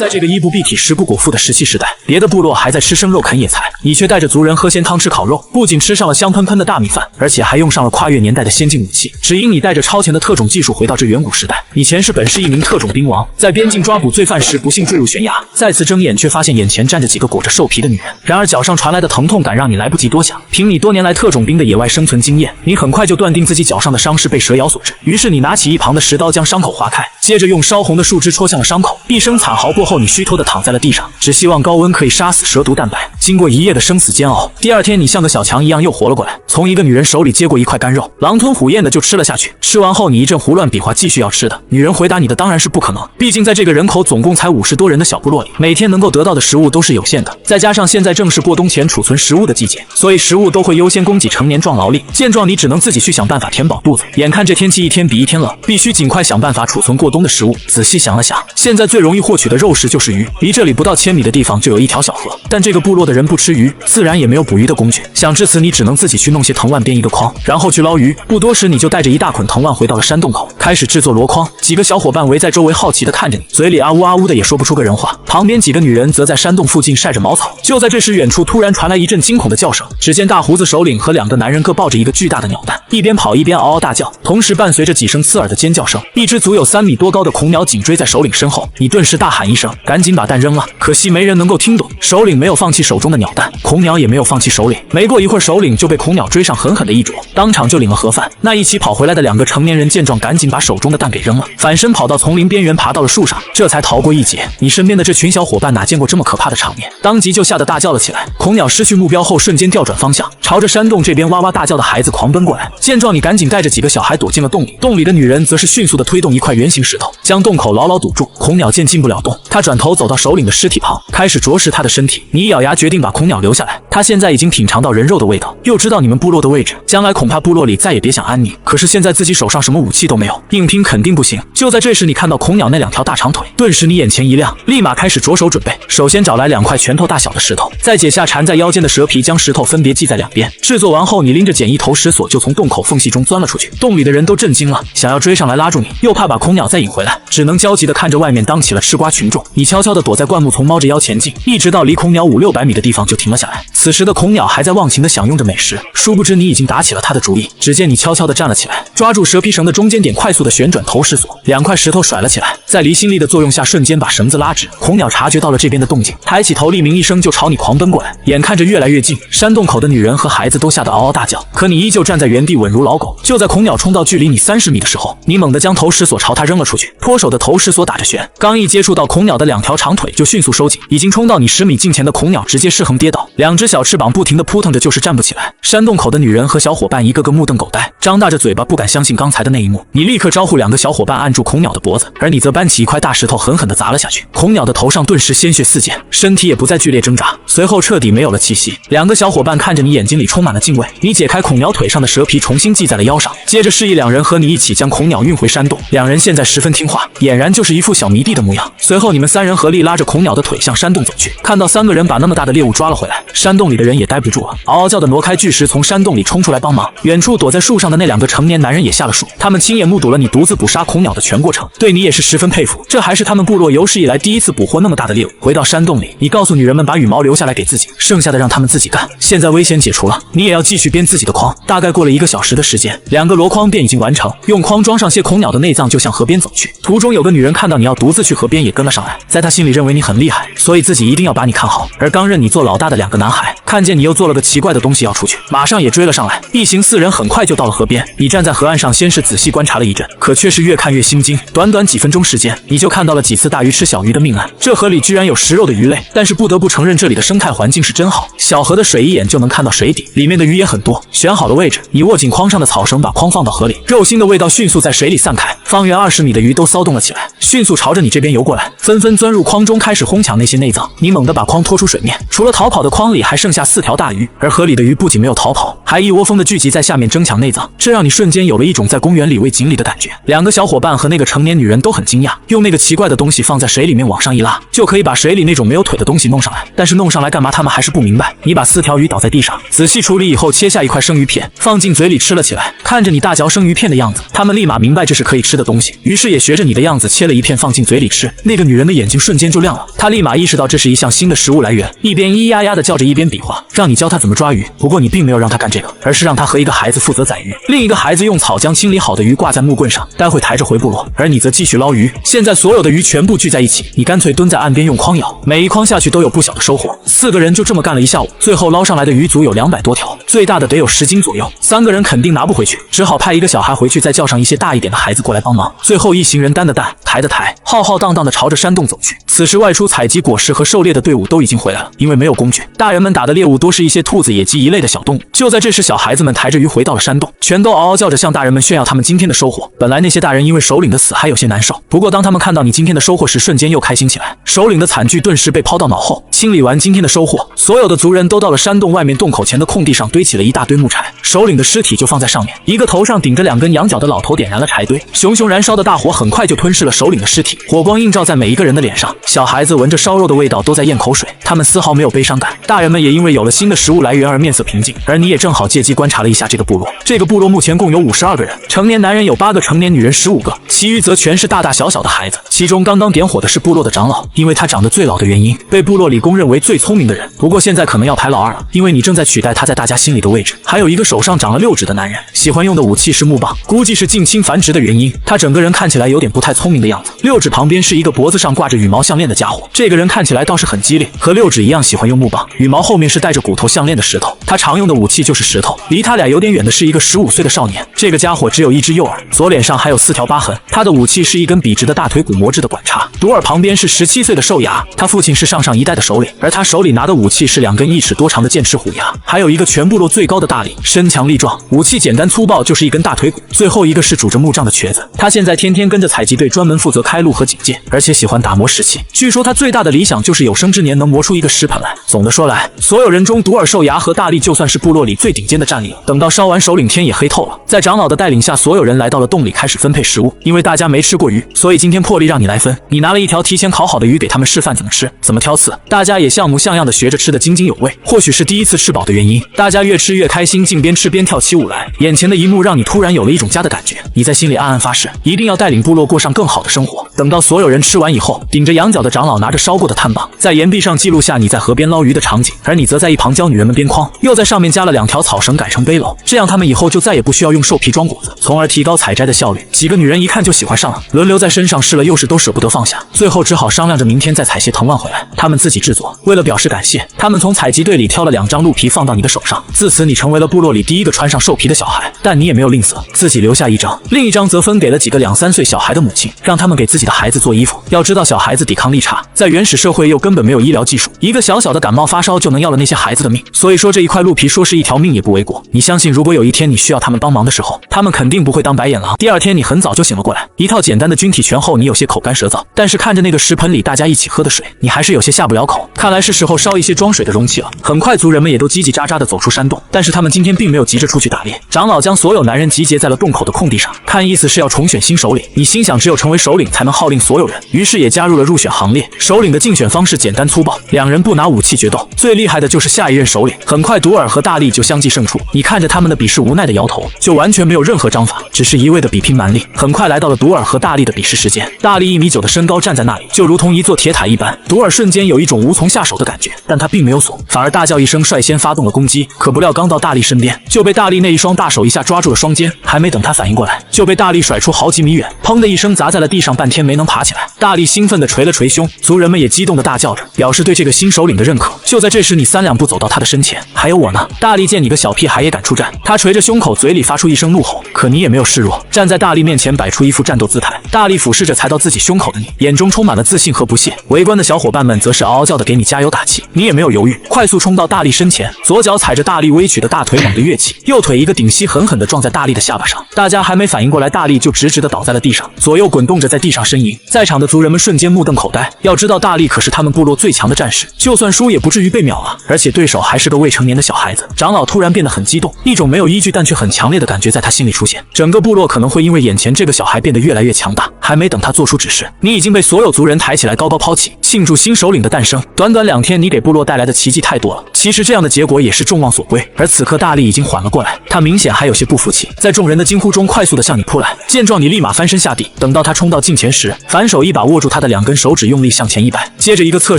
在这个衣不蔽体、食不果腹的石器时代，别的部落还在吃生肉、啃野菜，你却带着族人喝鲜汤、吃烤肉，不仅吃上了香喷喷的大米饭，而且还用上了跨越年代的先进武器。只因你带着超前的特种技术回到这远古时代，你前世本是一名特种兵王，在边境抓捕罪犯时不幸坠入悬崖，再次睁眼却发现眼前站着几个裹着兽皮的女人。然而脚上传来的疼痛感让你来不及多想，凭你多年来特种兵的野外生存经验，你很快就断定自己脚上的伤是被蛇咬所致。于是你拿起一旁的石刀将伤口划开，接着用烧红的树枝戳向了伤口。一声惨嚎过后，你虚脱地躺在了地上，只希望高温可以杀死蛇毒蛋白。经过一夜的生死煎熬，第二天你像个小强一样又活了过来，从一个女人手里接过一块干肉，狼吞虎咽的就吃了下去。吃完后你一阵胡乱比划继续要吃的，女人回答你的当然是不可能，毕竟在这个人口总共才50多人的小部落里，每天能够得到的食物都是有限的，再加上现在正是过冬前储存食物的季节，所以食物都会优先供给成年壮劳力。见状你只能自己去想办法填饱肚子，眼看这天气一天比一天冷，必须尽快想办法储存过冬的食物。仔细想了想，现在最容易获取的肉食就是鱼，离这里不到1000米的地方就有一条小河，但这个部落的人不吃鱼，自然也没有捕鱼的工具。想至此，你只能自己去弄些藤蔓编一个筐，然后去捞鱼。不多时，你就带着一大捆藤蔓回到了山洞口，开始制作箩筐。几个小伙伴围在周围好奇地看着你，嘴里啊呜啊呜的也说不出个人话。旁边几个女人则在山洞附近晒着茅草。就在这时，远处突然传来一阵惊恐的叫声，只见大胡子首领和2个男人各抱着一个巨大的鸟蛋，一边跑一边嗷嗷大叫，同时伴随着几声刺耳的尖叫声，一只足有3米多高的恐鸟紧追在首领身后。你顿时大喊一声，赶紧把蛋扔了，可惜没人能够听懂。首领没有放弃手中的鸟蛋，恐鸟也没有放弃首领。没过一会儿，首领就被恐鸟追上，狠狠的一啄，当场就领了盒饭。那一起跑回来的2个成年人见状，赶紧把手中的蛋给扔了，反身跑到丛林边缘，爬到了树上，这才逃过一劫。你身边的这群小伙伴哪见过这么可怕的场面，当即就吓得大叫了起来。恐鸟失去目标后，瞬间调转方向，朝着山洞这边哇哇大叫的孩子狂奔过来。见状，你赶紧带着几个小孩躲进了洞里。洞里的女人则是迅速的推动一块圆形石头，将洞口牢牢堵住。恐鸟见进不了洞，他转头走到首领的尸体旁，开始啄食他的身体。你一咬牙决定把恐鸟留下来，他现在已经品尝到人肉的味道，又知道你们部落的位置，将来恐怕部落里再也别想安宁。可是现在自己手上什么武器都没有，硬拼肯定不行。就在这时，你看到恐鸟那2条大长腿，顿时你眼前一亮，立马开始着手准备。首先找来2块拳头大小的石头，再解下缠在腰间的蛇皮，将石头分别系在2边。制作完后，你拎着简易投石索就从洞口缝隙中钻了出去。洞里的人都震惊了，想要追上来拉住你，又怕把恐鸟再引回来，只能焦急地看着外面当起了吃瓜群众。你悄悄地躲在灌木丛，猫着腰前进，一直到离恐鸟500-600米的地方就停了下来。此时的恐鸟还在忘情地享用着美食，殊不知你已经打起了他的主意。只见你悄悄地站了起来，抓住蛇皮绳的中间点，快速地旋转投石索，2块石头甩了起来，在离心力的作用下，瞬间把绳子拉直。恐鸟察觉到了这边的动静，抬起头，厉鸣一声就朝你狂奔过来。眼看着越来越近，山洞口的女人和孩子都吓得嗷嗷大叫，可你依旧站在原地稳如老狗。就在恐鸟冲到距离你30米的时候，你猛地将投石索朝它扔了出去，脱手的投石索打着旋，刚一接触到恐鸟的2条长腿就迅速收紧，已经冲到你10米近前的恐鸟直接失衡跌倒，2只小翅膀不停地扑腾着，就是站不起来。山洞口的女人和小伙伴一个个目瞪口呆，张大着嘴巴不敢相信刚才的那一幕。你立刻招呼2个小伙伴按住恐鸟的脖子，而你则搬起一块大石头狠狠地砸了下去。恐鸟的头上顿时鲜血四溅，身体也不再剧烈挣扎，随后彻底没有了气息。2个小伙伴看着你，眼睛里充满了敬畏。你解开恐鸟腿上的蛇皮，重新系在了腰上，接着示意2人和你一起将恐鸟运回山洞。2人现在十分听话，俨然就是一副小迷弟的模样。随后你们3人合力拉着恐鸟的腿向山洞走去。看到3个人把那么大的猎物抓了回来，山洞里的人也待不住了，嗷嗷叫的挪开巨石，从山洞里冲出来帮忙。远处躲在树上的那2个成年男人也下了树，他们亲眼目睹了你独自捕杀恐鸟的全过程，对你也是十分佩服。这还是他们部落有史以来第一次捕获那么大的猎物。回到山洞里，你告诉女人们把羽毛留下来给自己，剩下的让他们自己干。现在危险解除了，你也要继续编自己的筐。大概过了1个小时的时间，2个箩筐便已经完成，用筐装上些恐鸟的内脏就向河边走去。途中有个女人看到你要独自去河边，也跟了上来，在她心里认为你很厉害，所以自己一定要把你看好。而刚认你做老大的2个男孩看见你又做了个奇怪的东西要出去，马上也追了上来。一行4人很快就到了河边，你站在河岸上，先是仔细观察了一阵，可却是越看越心惊。短短几分钟时间，你就看到了几次大鱼吃小鱼的命案。这河里居然有食肉的鱼类，但是不得不承认这里的生态环境是真好，小河的水一眼就能看到水底，里面的鱼也很多。选好了位置，你握紧筐上的草绳，把筐放到河里，肉腥的味道迅速在水里散开，方圆20米的鱼都骚动了起来，迅速朝着你这边游过来，纷纷钻入筐中开始哄抢那些内脏。你猛地把筐拖出水面，除了逃跑的筐里还剩下4条大鱼，而河里的鱼不仅没有逃跑，还一窝蜂的聚集在下面争抢内脏，这让你瞬间有了一种在公园里喂锦鲤的感觉。两个小伙伴和那个成年女人都很惊讶，用那个奇怪的东西放在水里面往上一拉，就可以把水里那种没有腿的东西弄上来。但是弄上来干嘛？他们还是不明白。你把4条鱼倒在地上，仔细处理以后，切下一块生鱼片放进嘴里吃了起来。看着你大嚼生鱼片的样子，他们立马明白这是可以吃的东西，于是也学着你的样子切了一片放进嘴里吃。那个女人的眼睛瞬间就亮了，她立马意识到这是一项新的食物来源，一边咿呀呀的叫着，一边比划让你教她怎么抓鱼。不过你并没有让她干这个，而是让她和一个孩子负责宰鱼，另一个孩子用草将清理好的鱼挂在木棍上，待会抬着回部落，而你则继续捞鱼。现在所有的鱼全部聚在一起，你干脆蹲在岸边用筐舀，每一筐下去都有不小的收获。4个人就这么干了一下午，最后捞上来的鱼足有200多条，最大的得有10斤左右。3个人肯定拿不回去，只好派一个小孩回去，再叫上一些大一点的孩子过来帮忙。最后一行人担的担，抬的抬，浩浩荡荡的朝着山洞走去。此时外出采集果实和狩猎的队伍都已经回来了，因为没有工具，大人们打的猎物多是一些兔子、野鸡一类的小动物。就在这时，小孩子们抬着鱼回到了山洞，全都嗷嗷叫着向大人们炫耀他们今天的收获。本来那些大人因为首领的死还有些难受，不过当他们看到你今天的收获时，瞬间又开心起来。首领的惨剧顿时被抛到脑后。清理完今天的收获，所有的族人都到了山洞外面洞口前的空地上，堆起了一大堆木柴，首领的尸体就放在上面。一个头上顶着2根羊角的老头点燃了柴堆，熊熊燃烧的大火很快就吞噬了首领的尸体，火光映照在每一个人的脸上。小孩子闻着烧肉的味道都在咽口水，他们丝毫没有悲伤感。大人们也因为有了新的食物来源而面色平静。而你也正好借机观察了一下这个部落。这个部落目前共有52个人，成年男人有8个，成年女人15个，其余则全是大大小小的孩子。其中刚刚点火的是部落的长老，因为他长得最老的原因，被部落里公认为最聪明的人。不过现在可能要排老2了，因为你正在取代他在大家心里的位置。还有一个手上长了6指的男人，喜欢用的武器是木棒，估计是近亲繁殖的原因，他整个人看起来有点不太聪明的样子。6指旁边是一个脖子上挂着羽毛项链的家伙，这个人看起来倒是很机灵，和6指一样喜欢用木棒，羽毛后面是带着骨头项链的石头，他常用的武器就是石头。离他俩有点远的是一个15岁的少年，这个家伙只有一只右耳，左脸上还有4条疤痕，他的武器是一根笔直的大腿骨磨制的管叉。独耳旁边是17岁的兽牙，他父亲是上上一代的首领，而他手里拿的武器是2根1尺多长的剑齿虎牙。还有一个全部落最高的大力，身强力壮，武器简单粗暴，就是一根大腿骨。最后一个是拄着木杖的瘸子，他现在天天跟着采集队，专门负责开路和警戒，而且喜欢打磨石器。据说他最大的理想就是有生之年能磨出一个石盆来。总的说来，所有人中独耳、兽牙和大力就算是部落里最顶尖的战力了。等到烧完首领，天也黑透了，在长老的带领下，所有人来到了洞里开始分配食物。因为大家没吃过鱼，所以今天破例让你来分。你拿了一条提前烤好的鱼给他们示范怎么吃，怎么挑刺，大家也像模像样的学着吃得津津有味。或许是第一次吃饱的原因，大家越吃越开心，竟边吃边跳起舞来。眼前的一幕让你突然有了一种家的感觉，你在心里暗暗发誓，一定要带领部落过上更好的生活。等到所有人吃完以后，顶着羊角的长老拿着烧过的炭棒，在岩壁上记录下你在河边捞鱼的场景，而你则在一旁教女人们编筐，又在上面加了2条草绳改成背篓，这样他们以后就再也不需要用兽皮装果子，从而提高采摘的效率。几个女人一看就喜欢上了，轮流在身上试了又试，都舍不得放下，最后只好商量着明天再采些藤蔓回来，他们自己制作。为了表示感谢，他们从采集队里挑了2张鹿皮放到你的手上，自此你成为了部落里第一个穿上兽皮的小孩。但你也没有吝啬，自己留下1张，另1张则分给了几个2、3岁小孩的母亲，让他们给自己的孩子做衣服。要知道小孩子抵抗力差，在原始社会又根本没有医疗技术，一个小小的感冒发烧就能要了那些孩子的命，所以说这一块鹿皮说是1条命也不为过。你相信如果有一天你需要他们帮忙的时候，他们肯定不会当白眼狼。第2天你很早就醒了过来，一套简单的军体拳后，你有些口干舌燥，但是看着那个石盆里大家一起喝的水，你还是有些下不了口。看来是时候烧一些装水的容器了。很快族人们也都叽叽喳喳地走出山洞，但是他们今天并没有急着出去打猎。长老将所有男人集结在了洞口的空地上，看意思是要重选新首领。你心想只有成为首领才能号令所有人，于是也加入了入选行列。首领的竞选方式简单粗暴，2人不拿武器决斗，最厉害的就是下一任首领。很快独耳和大力就相继胜出，你看着他们的比试无奈的摇头，就完全没有任何章法，只是一味的比拼蛮力。很快来到了独耳和大力的比试时间，大力1.9米的身高站在那里，就如同一座铁塔一般。独耳瞬间有一种无从下手的感觉，但他并没有怂，反而大叫一声，率先发动了攻击。可不料刚到大力身边，就被大力那一双大手一下抓住了双肩，还没等他反应过来，就被大力甩出好几米远，砰的一声砸在了地上，半天没能爬起来。大力兴奋地捶了捶胸，族人们也激动地大叫着，表示对这个新首领的认可。就在这时，你3两步走到他的身前，还有我呢。大力见你个小屁孩也敢出战，他捶着胸口，嘴里发出一声怒吼，可你也没有示弱，站在大力面前摆出一副战斗姿态。大力俯视着踩到自己胸口的你，眼中充满了自信和不屑。围观的小伙伴们则是嗷嗷叫的给你加油打气。你也没有犹豫，快速冲到大力身前，左脚踩着大力微曲的大腿猛地跃起，右腿一个顶膝狠狠地撞在大力的下巴上。大家还没反应过来，大力就直直地倒在了地上，左右滚动着在地上呻吟。在场的族人们瞬间目瞪口呆，要知道大力可是他们部落最强的战士，就算输也不至于被秒啊！而且对手还是个未成年的小孩子。长老突然变得很激动，一种没有依据但却很强烈的感觉在他心里出现，整个部落可能会因为眼前这个小孩变得越来越强大。还没等他做出指示，你已经被所有族人抬起来高高抛起，庆祝新首领的诞生。短短2天，你给部落带来的奇迹太多了。其实这样的结果也是众望所归。而此刻大力已经缓了过来，他明显还有些不服气，在众人的惊呼中快速的向你扑来。见状，你立马翻身下地，等到他冲到近前时，反手一把握住他的2根手指，用力向前一摆，接着一个侧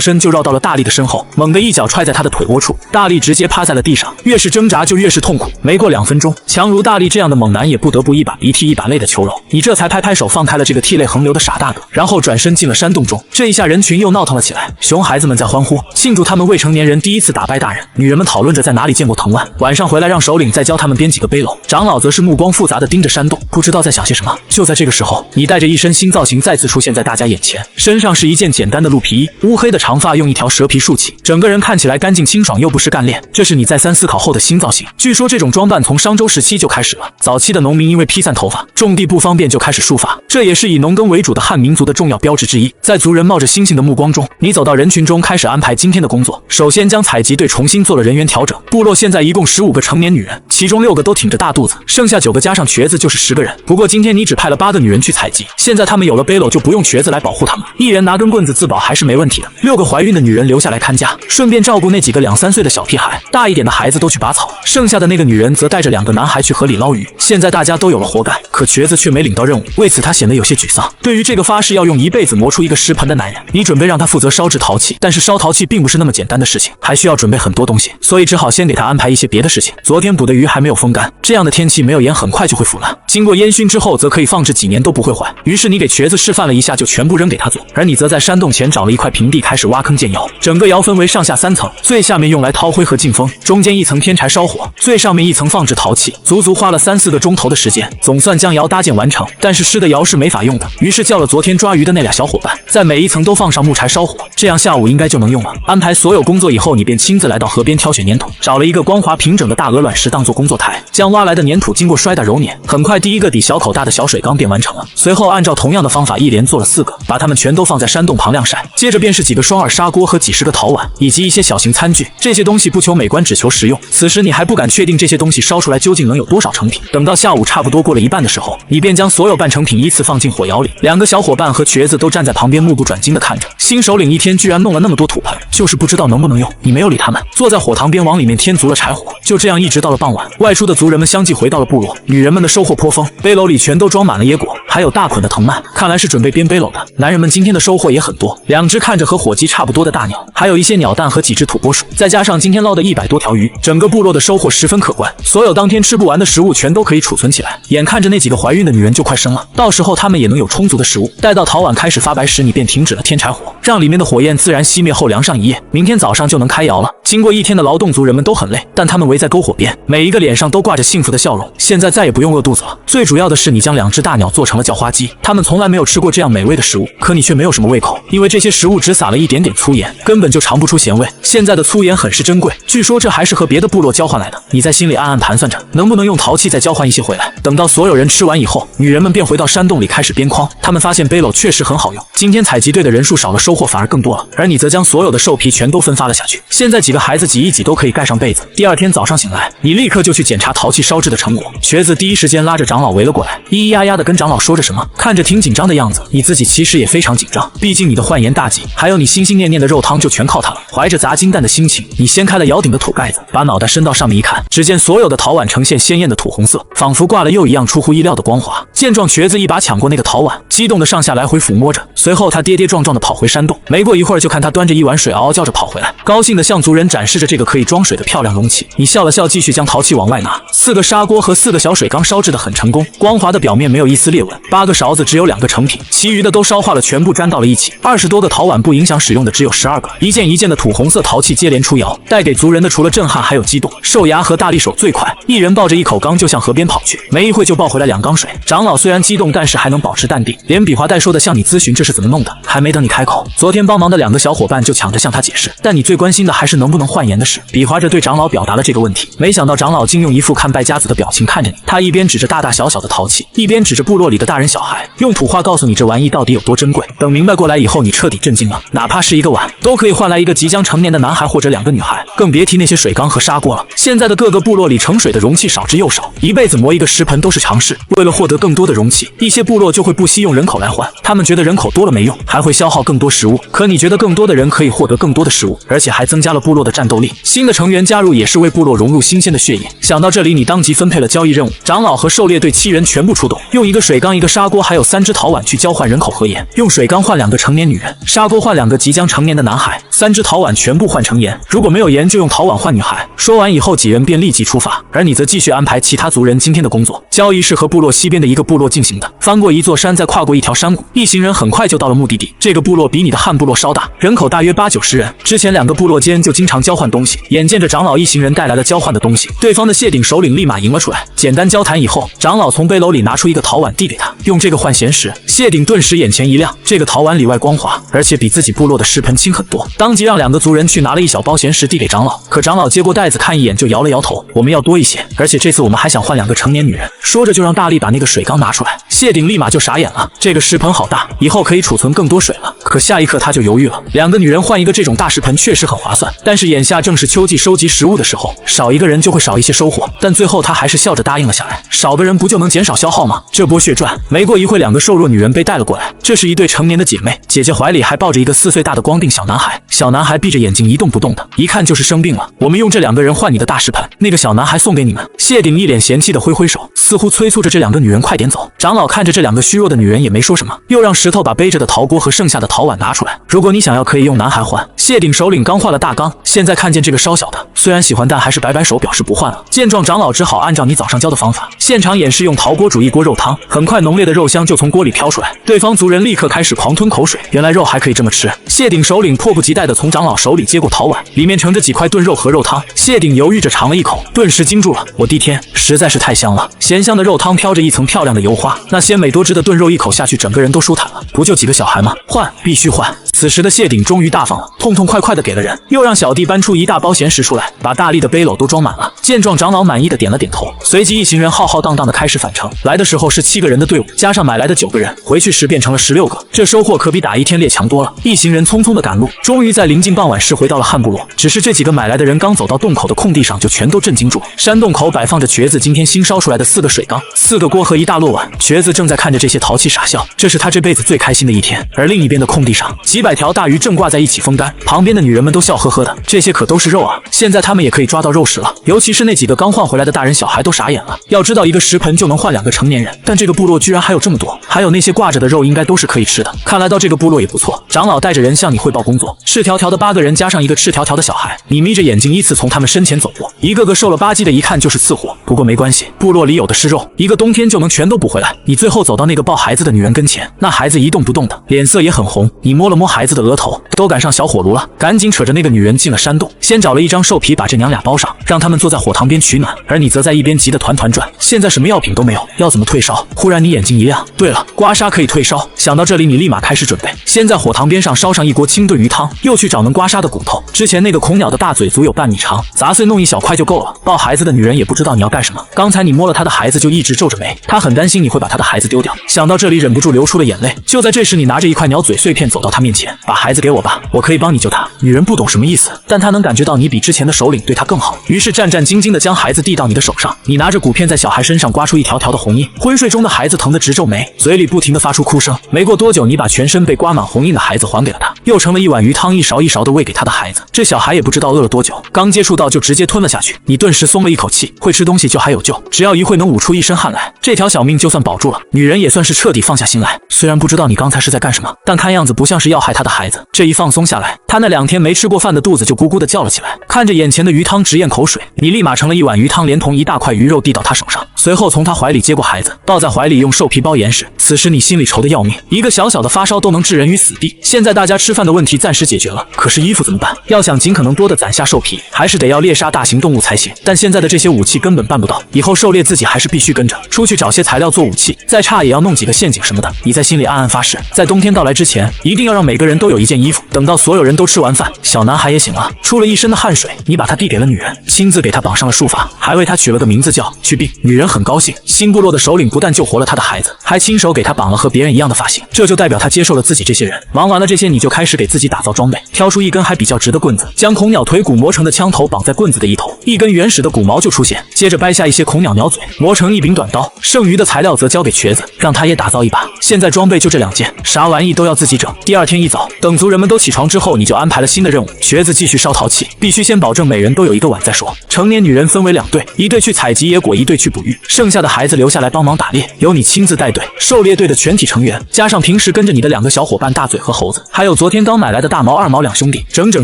身就绕到了大力的身后，猛地一脚踹在他的腿窝处，大力直接趴在了地上，越是挣扎就越是痛苦。没过2分钟，强如大力这样的猛男也不得不一把鼻涕一把泪的求饶，你这才拍拍手放开了这个涕泪横流的傻大个，然后转身进了山洞中。这一下人群又闹腾了起来，熊孩子们在欢呼，庆祝他们未成年人第一次打败大人。女人们讨论着在哪里见过藤蔓，晚上回来让首领再教他们编几个背篓。长老则是目光复杂的盯着山洞，不知道在想些什么。就在这个时候，你带着一身新造型再次出现在大家眼前，身上是一件简单的鹿皮衣，乌黑的长发用一条蛇皮束起，整个人看起来干净清爽又不失干练。这是你再三思考后的新造型。据说这种装扮从商周时期就开始了，早期的农民因为披散头发，种地不方便就开始束发，这也是以农耕为主的汉民族的重要标志之一。在族人冒着星星的目光中，你走到人群中开始安排今天的工作。首先将采集队重新做了人员调整，部落现在一共15个成年女人，其中6个都挺着大肚子，剩下9个加上瘸子就是10个人。不过今天你只派了8个女人去采集，现在她们有了背篓就不用瘸子来保护她们，一人拿根棍子自保还是没问题的。6个怀孕的女人留下来看家，顺便照顾那几个2、3岁的小屁孩，大一点的孩子都去拔草，剩下的那个女人则带着2个男孩去河里捞鱼。现在大家都有了活干，可瘸子却没领到任务，为此他显得有些沮丧。对于这个发誓要用一辈子磨出一个石盆的男人，你准备让他负责烧制陶器，但是烧陶器并不是那么简单的事情，还需要准备很多东西，所以只好先给他安排一些别的事情。昨天捕的鱼还没有风干，这样的天气没有盐很快就会腐烂，经过烟熏之后则可以放置几年都不会坏。于是你给瘸子示范了一下，就全部扔给他做，而你则在山洞前找了一块平地开始挖坑建窑。整个窑分为上下3层，最下面用来掏灰和进风，中间一层添柴烧火，最上面一层放置陶器。足足花了3、4个钟头的时间，总算将窑搭建完成。但是湿的窑是没法用的，于是叫了昨天抓鱼的那俩小伙伴，在每一层都放上木柴烧火，这样下午应该就能用了。安排所有工作以后，你便亲自来到河边挑选粘土，找了一个光滑平整的大鹅卵石当做工作台，将挖来的粘土经过摔打揉捻，很快第一个抵小口大的小水缸便完成了。随后按照同样的方法一连做了4个，把它们全都放在山洞旁晾晒。接着便是几个双耳砂锅和几10个陶碗，以及一些小型餐具。这些东西不求美观，只求实用。此时你还不敢确定这些东西烧出来究竟能有多少成品。等到下午差不多过了一半的时候，你便将所有半成品依次放进火窑里。2个小伙伴和瘸子都站在旁边目不转睛地看着。新首领一天居然弄了那么多土盆，就是不知道能不能用。你没有理他们，坐在火塘边往里面添足了柴火。就这样一直到了傍晚，外出的族人们相继回到了部落，女人们的收获颇丰，背篓里全都装满了野果，还有大捆的藤蔓，看来是准备编背篓的。男人们今天的收获也很多，2只看着和火鸡差不多的大鸟，还有一些鸟蛋和几只土拨鼠，再加上今天捞的100多条鱼，整个部落的收获十分可观。所有当天吃不完的食物全都可以储存起来。眼看着那几个怀孕的女人就快生了，到时候她们也能有充足的食物。待到陶碗开始发白时，你便停止了添柴火，让里面的火焰自然熄灭后凉上1夜，明天早上就能开窑了。经过1天的劳动，族人们都很累，但他们围在篝火边，每一个脸上都挂着幸福的笑容。现在再也不用饿肚子了。最主要的是，你将2只大鸟做成了叫花鸡，它们从来没有吃过这样美味的食物，可你却没有什么胃口，因为这些食物只撒了一点点粗盐，根本就尝不出咸味。现在的粗盐很是珍贵，据说这还是和别的部落交换来的。你在心里暗暗盘算着，能不能用陶器再交换一些回来。等到所有人吃完以后，女人们便回到山洞里开始编筐。她们发现背篓确实很好用，今天采集队的人数少了，收获反而更多了。而你则将所有的兽皮全都分发了下去。现在几个孩子挤一挤都可以盖上被子。第2天早上醒来，你立刻就去检查陶器烧制的成果。瘸子第一时间拉着长老围了过来，咿咿呀呀的跟长老说着什么，看着挺紧张的样子。你自己其实也非常紧张，毕竟你的焕颜大计，还有你心心念念的肉汤就全靠它了。怀着砸金蛋的心情，你掀开了窑顶的土盖子，把脑袋伸到上面一看，只见所有的陶碗呈现鲜艳的土红色，仿佛挂了釉一样出乎意料的光滑。见状，瘸子一把抢过那个陶碗，激动的上下来回抚摸着，随后他跌跌撞撞的跑回山洞。没过一会儿，就看他端着一碗水嗷嗷叫着跑回来，高兴的向族人展示着这个可以装水的漂亮容器。你笑了笑，继续将陶器往外拿。4个砂锅和4个小水缸烧制的很成功，光滑的表面没有一丝裂纹。8个勺子只有2个成品，其余的都烧化了，全部粘到了一起。20多个陶碗不影响使用的只有12个，一件一件的土土红色陶器接连出窑，带给族人的除了震撼还有激动。兽牙和大力手最快，一人抱着一口缸就向河边跑去，没一会就抱回来2缸水。长老虽然激动，但是还能保持淡定，连比划带说的向你咨询这是怎么弄的。还没等你开口，昨天帮忙的2个小伙伴就抢着向他解释。但你最关心的还是能不能换颜的事，比划着对长老表达了这个问题。没想到长老竟用一副看败家子的表情看着你，他一边指着大大小小的陶器，一边指着部落里的大人小孩，用土话告诉你这玩意到底有多珍贵。等明白过来以后，你彻底震惊了，哪怕是一个碗都可以换来一个即将成年的男孩或者2个女孩，更别提那些水缸和砂锅了。现在的各个部落里盛水的容器少之又少，一辈子磨一个石盆都是常事。为了获得更多的容器，一些部落就会不惜用人口来换，他们觉得人口多了没用，还会消耗更多食物。可你觉得更多的人可以获得更多的食物，而且还增加了部落的战斗力。新的成员加入也是为部落融入新鲜的血液。想到这里，你当即分配了交易任务，长老和狩猎队7人全部出动，用1个水缸、1个砂锅还有3只陶碗去交换人口和盐。用水缸换2个成年女人，砂锅换2个即将成年的男孩，3只陶碗全部换成盐。如果没有盐，就用陶碗换女孩。说完以后，几人便立即出发，而你则继续安排其他族人今天的工作。交易是和部落西边的一个部落进行的，翻过一座山，再跨过一条山谷，一行人很快就到了目的地。这个部落比你的汉部落稍大，人口大约80-90人。之前2个部落间就经常交换东西，眼见着长老一行人带来了交换的东西，对方的谢顶首领立马迎了出来。简单交谈以后，长老从背篓里拿出1个陶碗递给他，用这个换咸食。谢顶顿时眼前一亮，这个陶碗里外光滑，而且比自己部落的食盆轻很多，当即让2个族人去拿了1小包咸食递给长老。可长老接过袋子看一眼就摇了摇头，我们要多一些，而且这次我们还想换2个成年女人。说着就让大力把那个水缸拿出来，谢顶立马就傻眼了，这个食盆好大，以后可以储存更多水了。可下一刻他就犹豫了，2个女人换1个这种大食盆确实很划算，但是眼下正是秋季收集食物的时候，少1个人就会少一些收获。但最后他还是笑着答应了下来，少个人不就能减少消耗吗？这波血赚。没过一会，2个瘦弱女人被带了过来，这是一对成年的姐妹，姐姐怀里还抱着1个4岁大的光腚小男孩，小男孩闭着眼睛一动不动的，一看就是生病了。我们用这2个人换你的大食盆，那个小男孩送给你们。谢顶一脸嫌弃的挥挥手，似乎催促着这2个女人快点走。长老看着这2个虚弱的女人也没说什么，又让石头把背着的陶锅和剩下的陶碗拿出来。如果你想要，可以用男孩换。谢顶首领刚换了大缸，现在看见这个稍小的，虽然喜欢，但还是摆摆手表示不换了。见状，长老只好按照你早上教的方法，现场演示用陶锅煮1锅肉汤。很快浓烈的肉香就从锅里飘出来，对方族人立刻开始狂吞口水，原来肉还可以这么吃。谢顶首领迫不及待地从长老手里接过陶碗，里面盛着几块炖肉和肉汤。谢顶犹豫着尝了一口，顿时惊住了，我的天，实在是太香了！咸香的肉汤飘着一层漂亮的油花，那鲜美多汁的炖肉一口下去，整个人都舒坦了。不就几个小孩吗？换，必须换！此时的谢顶终于大方了，痛痛快快地给了人，又让小弟搬出1大包咸食出来，把大力的背篓都装满了。见状，长老满意的点了点头，随即一行人浩浩荡荡的开始返程。来的时候是7个人的队伍，加上买来的9个人，回去时变成了16个，这收获可比打一天猎强多了。一行人匆匆的赶路，终于在临近傍晚时回到了汉部落。只是这几个买来的人刚走到洞口的空地上，就全都震惊住了。山洞口摆放着瘸子今天新烧出来的4个水缸、4个锅和1大摞碗。瘸子正在看着这些陶器傻笑，这是他这辈子最开心的一天。而另一边的空地上，几百条大鱼正挂在一起风干，旁边的女人们都笑呵呵的，这些可都是肉啊！现在他们也可以抓到肉食了。尤其是那几个刚换回来的大人小孩都傻眼了，要知道1个食盆就能换2个成年人，但这个部落居然还有这么多，还有那些挂着的肉应该都是可以吃的。看来到这个部落也不错。长老带着人向你汇报工作，赤条条的8个人加上1个赤条条的小孩，你眯着眼睛依次从他们身前走过，一个个瘦了吧唧的，一看就是次货。不过没关系，部落里有的是肉，一个冬天就能全都补回来。你最后走到那个抱孩子的女人跟前，那孩子一动不动的，脸色也很红。你摸了摸孩子的额头，都赶上小火炉了，赶紧扯着那个女人进了山洞，先找了一张兽皮把这娘俩包上，让他们坐在火塘边取暖，而你则在一边急得团团转。现在什么药品都没有，要怎么退烧？忽然你眼睛一亮，对了，刮痧可以退烧。想到这里，你立马开始准备，先在火塘边上烧上1锅清炖鱼汤，又去找能刮痧的骨头。之前那个恐鸟的大嘴足有半米长，砸碎弄1小块就够了。抱孩子的女人也不知道你要干什么，刚才你摸了她的孩子就一直皱着眉，她很担心你会把她的孩子丢掉。想到这里忍不住流出了眼泪。就在这时，你拿着1块鸟嘴碎片走到她面前，把孩子给我吧，我可以帮你救他。女人不懂什么意思，但她能感觉到你比之前的首领对她更好，于是战战兢兢地将孩子递到你的手上。你拿着骨片在小孩身上刮出1条条的红印，昏睡中的孩子疼得直皱眉，嘴里不停地发出哭声。没过多久，你把全身被刮满红印的孩子还给了他，又盛了1碗鱼汤，一勺一勺地喂给他的孩子。这小孩也不知道饿了多久，刚接触到就直接吞了下去。你顿时松了一口气，会吃东西就还有救，只要一会能捂出一身汗来，这条小命就算保住了。女人也算是彻底放下心来，虽然不知道你刚才是在干什么，但看样子不像是要害她的孩子。这一放松下来，她那2天没吃过饭的肚子就咕咕地叫了起来。看着眼前的鱼汤直咽口水，你立马盛了1碗鱼汤，连同1大块鱼肉递到她手上。随后从他怀里接过孩子，抱在怀里用兽皮包严实。此时你心里愁得要命，一个小小的发烧都能置人于死地。现在大家吃饭的问题暂时解决了，可是衣服怎么办？要想尽可能多的攒下兽皮，还是得要猎杀大型动物才行。但现在的这些武器根本办不到，以后狩猎自己还是必须跟着出去找些材料做武器，再差也要弄几个陷阱什么的。你在心里暗暗发誓，在冬天到来之前，一定要让每个人都有一件衣服。等到所有人都吃完饭，小男孩也醒了，出了一身的汗水，你把他递给了女人，亲自给他绑上了束发，还为他取了个名字叫去病。女人很高兴，新部落的首领不但救活了他的孩子，还亲手给他绑了和别人一样的发型，这就代表他接受了自己这些人。忙完了这些，你就开始给自己打造装备，挑出一根还比较直的棍子，将恐鸟腿骨磨成的枪头绑在棍子的一头，一根原始的骨毛就出现，接着掰下一些恐鸟鸟嘴，磨成一柄短刀，剩余的材料则交给瘸子，让他也打造一把。现在装备就这2件，啥玩意都要自己整。第二天一早，等族人们都起床之后，你就安排了新的任务，瘸子继续烧陶器，必须先保证每人都有一个碗再说。成年女人分为2队，一队去采集野果，一队去捕鱼，剩下的孩子留下来帮忙打猎，由你亲自带队。狩猎队的全体成员，加上平时跟着你的2个小伙伴大嘴和猴子，还有昨天刚买来的大毛二毛2兄弟，整整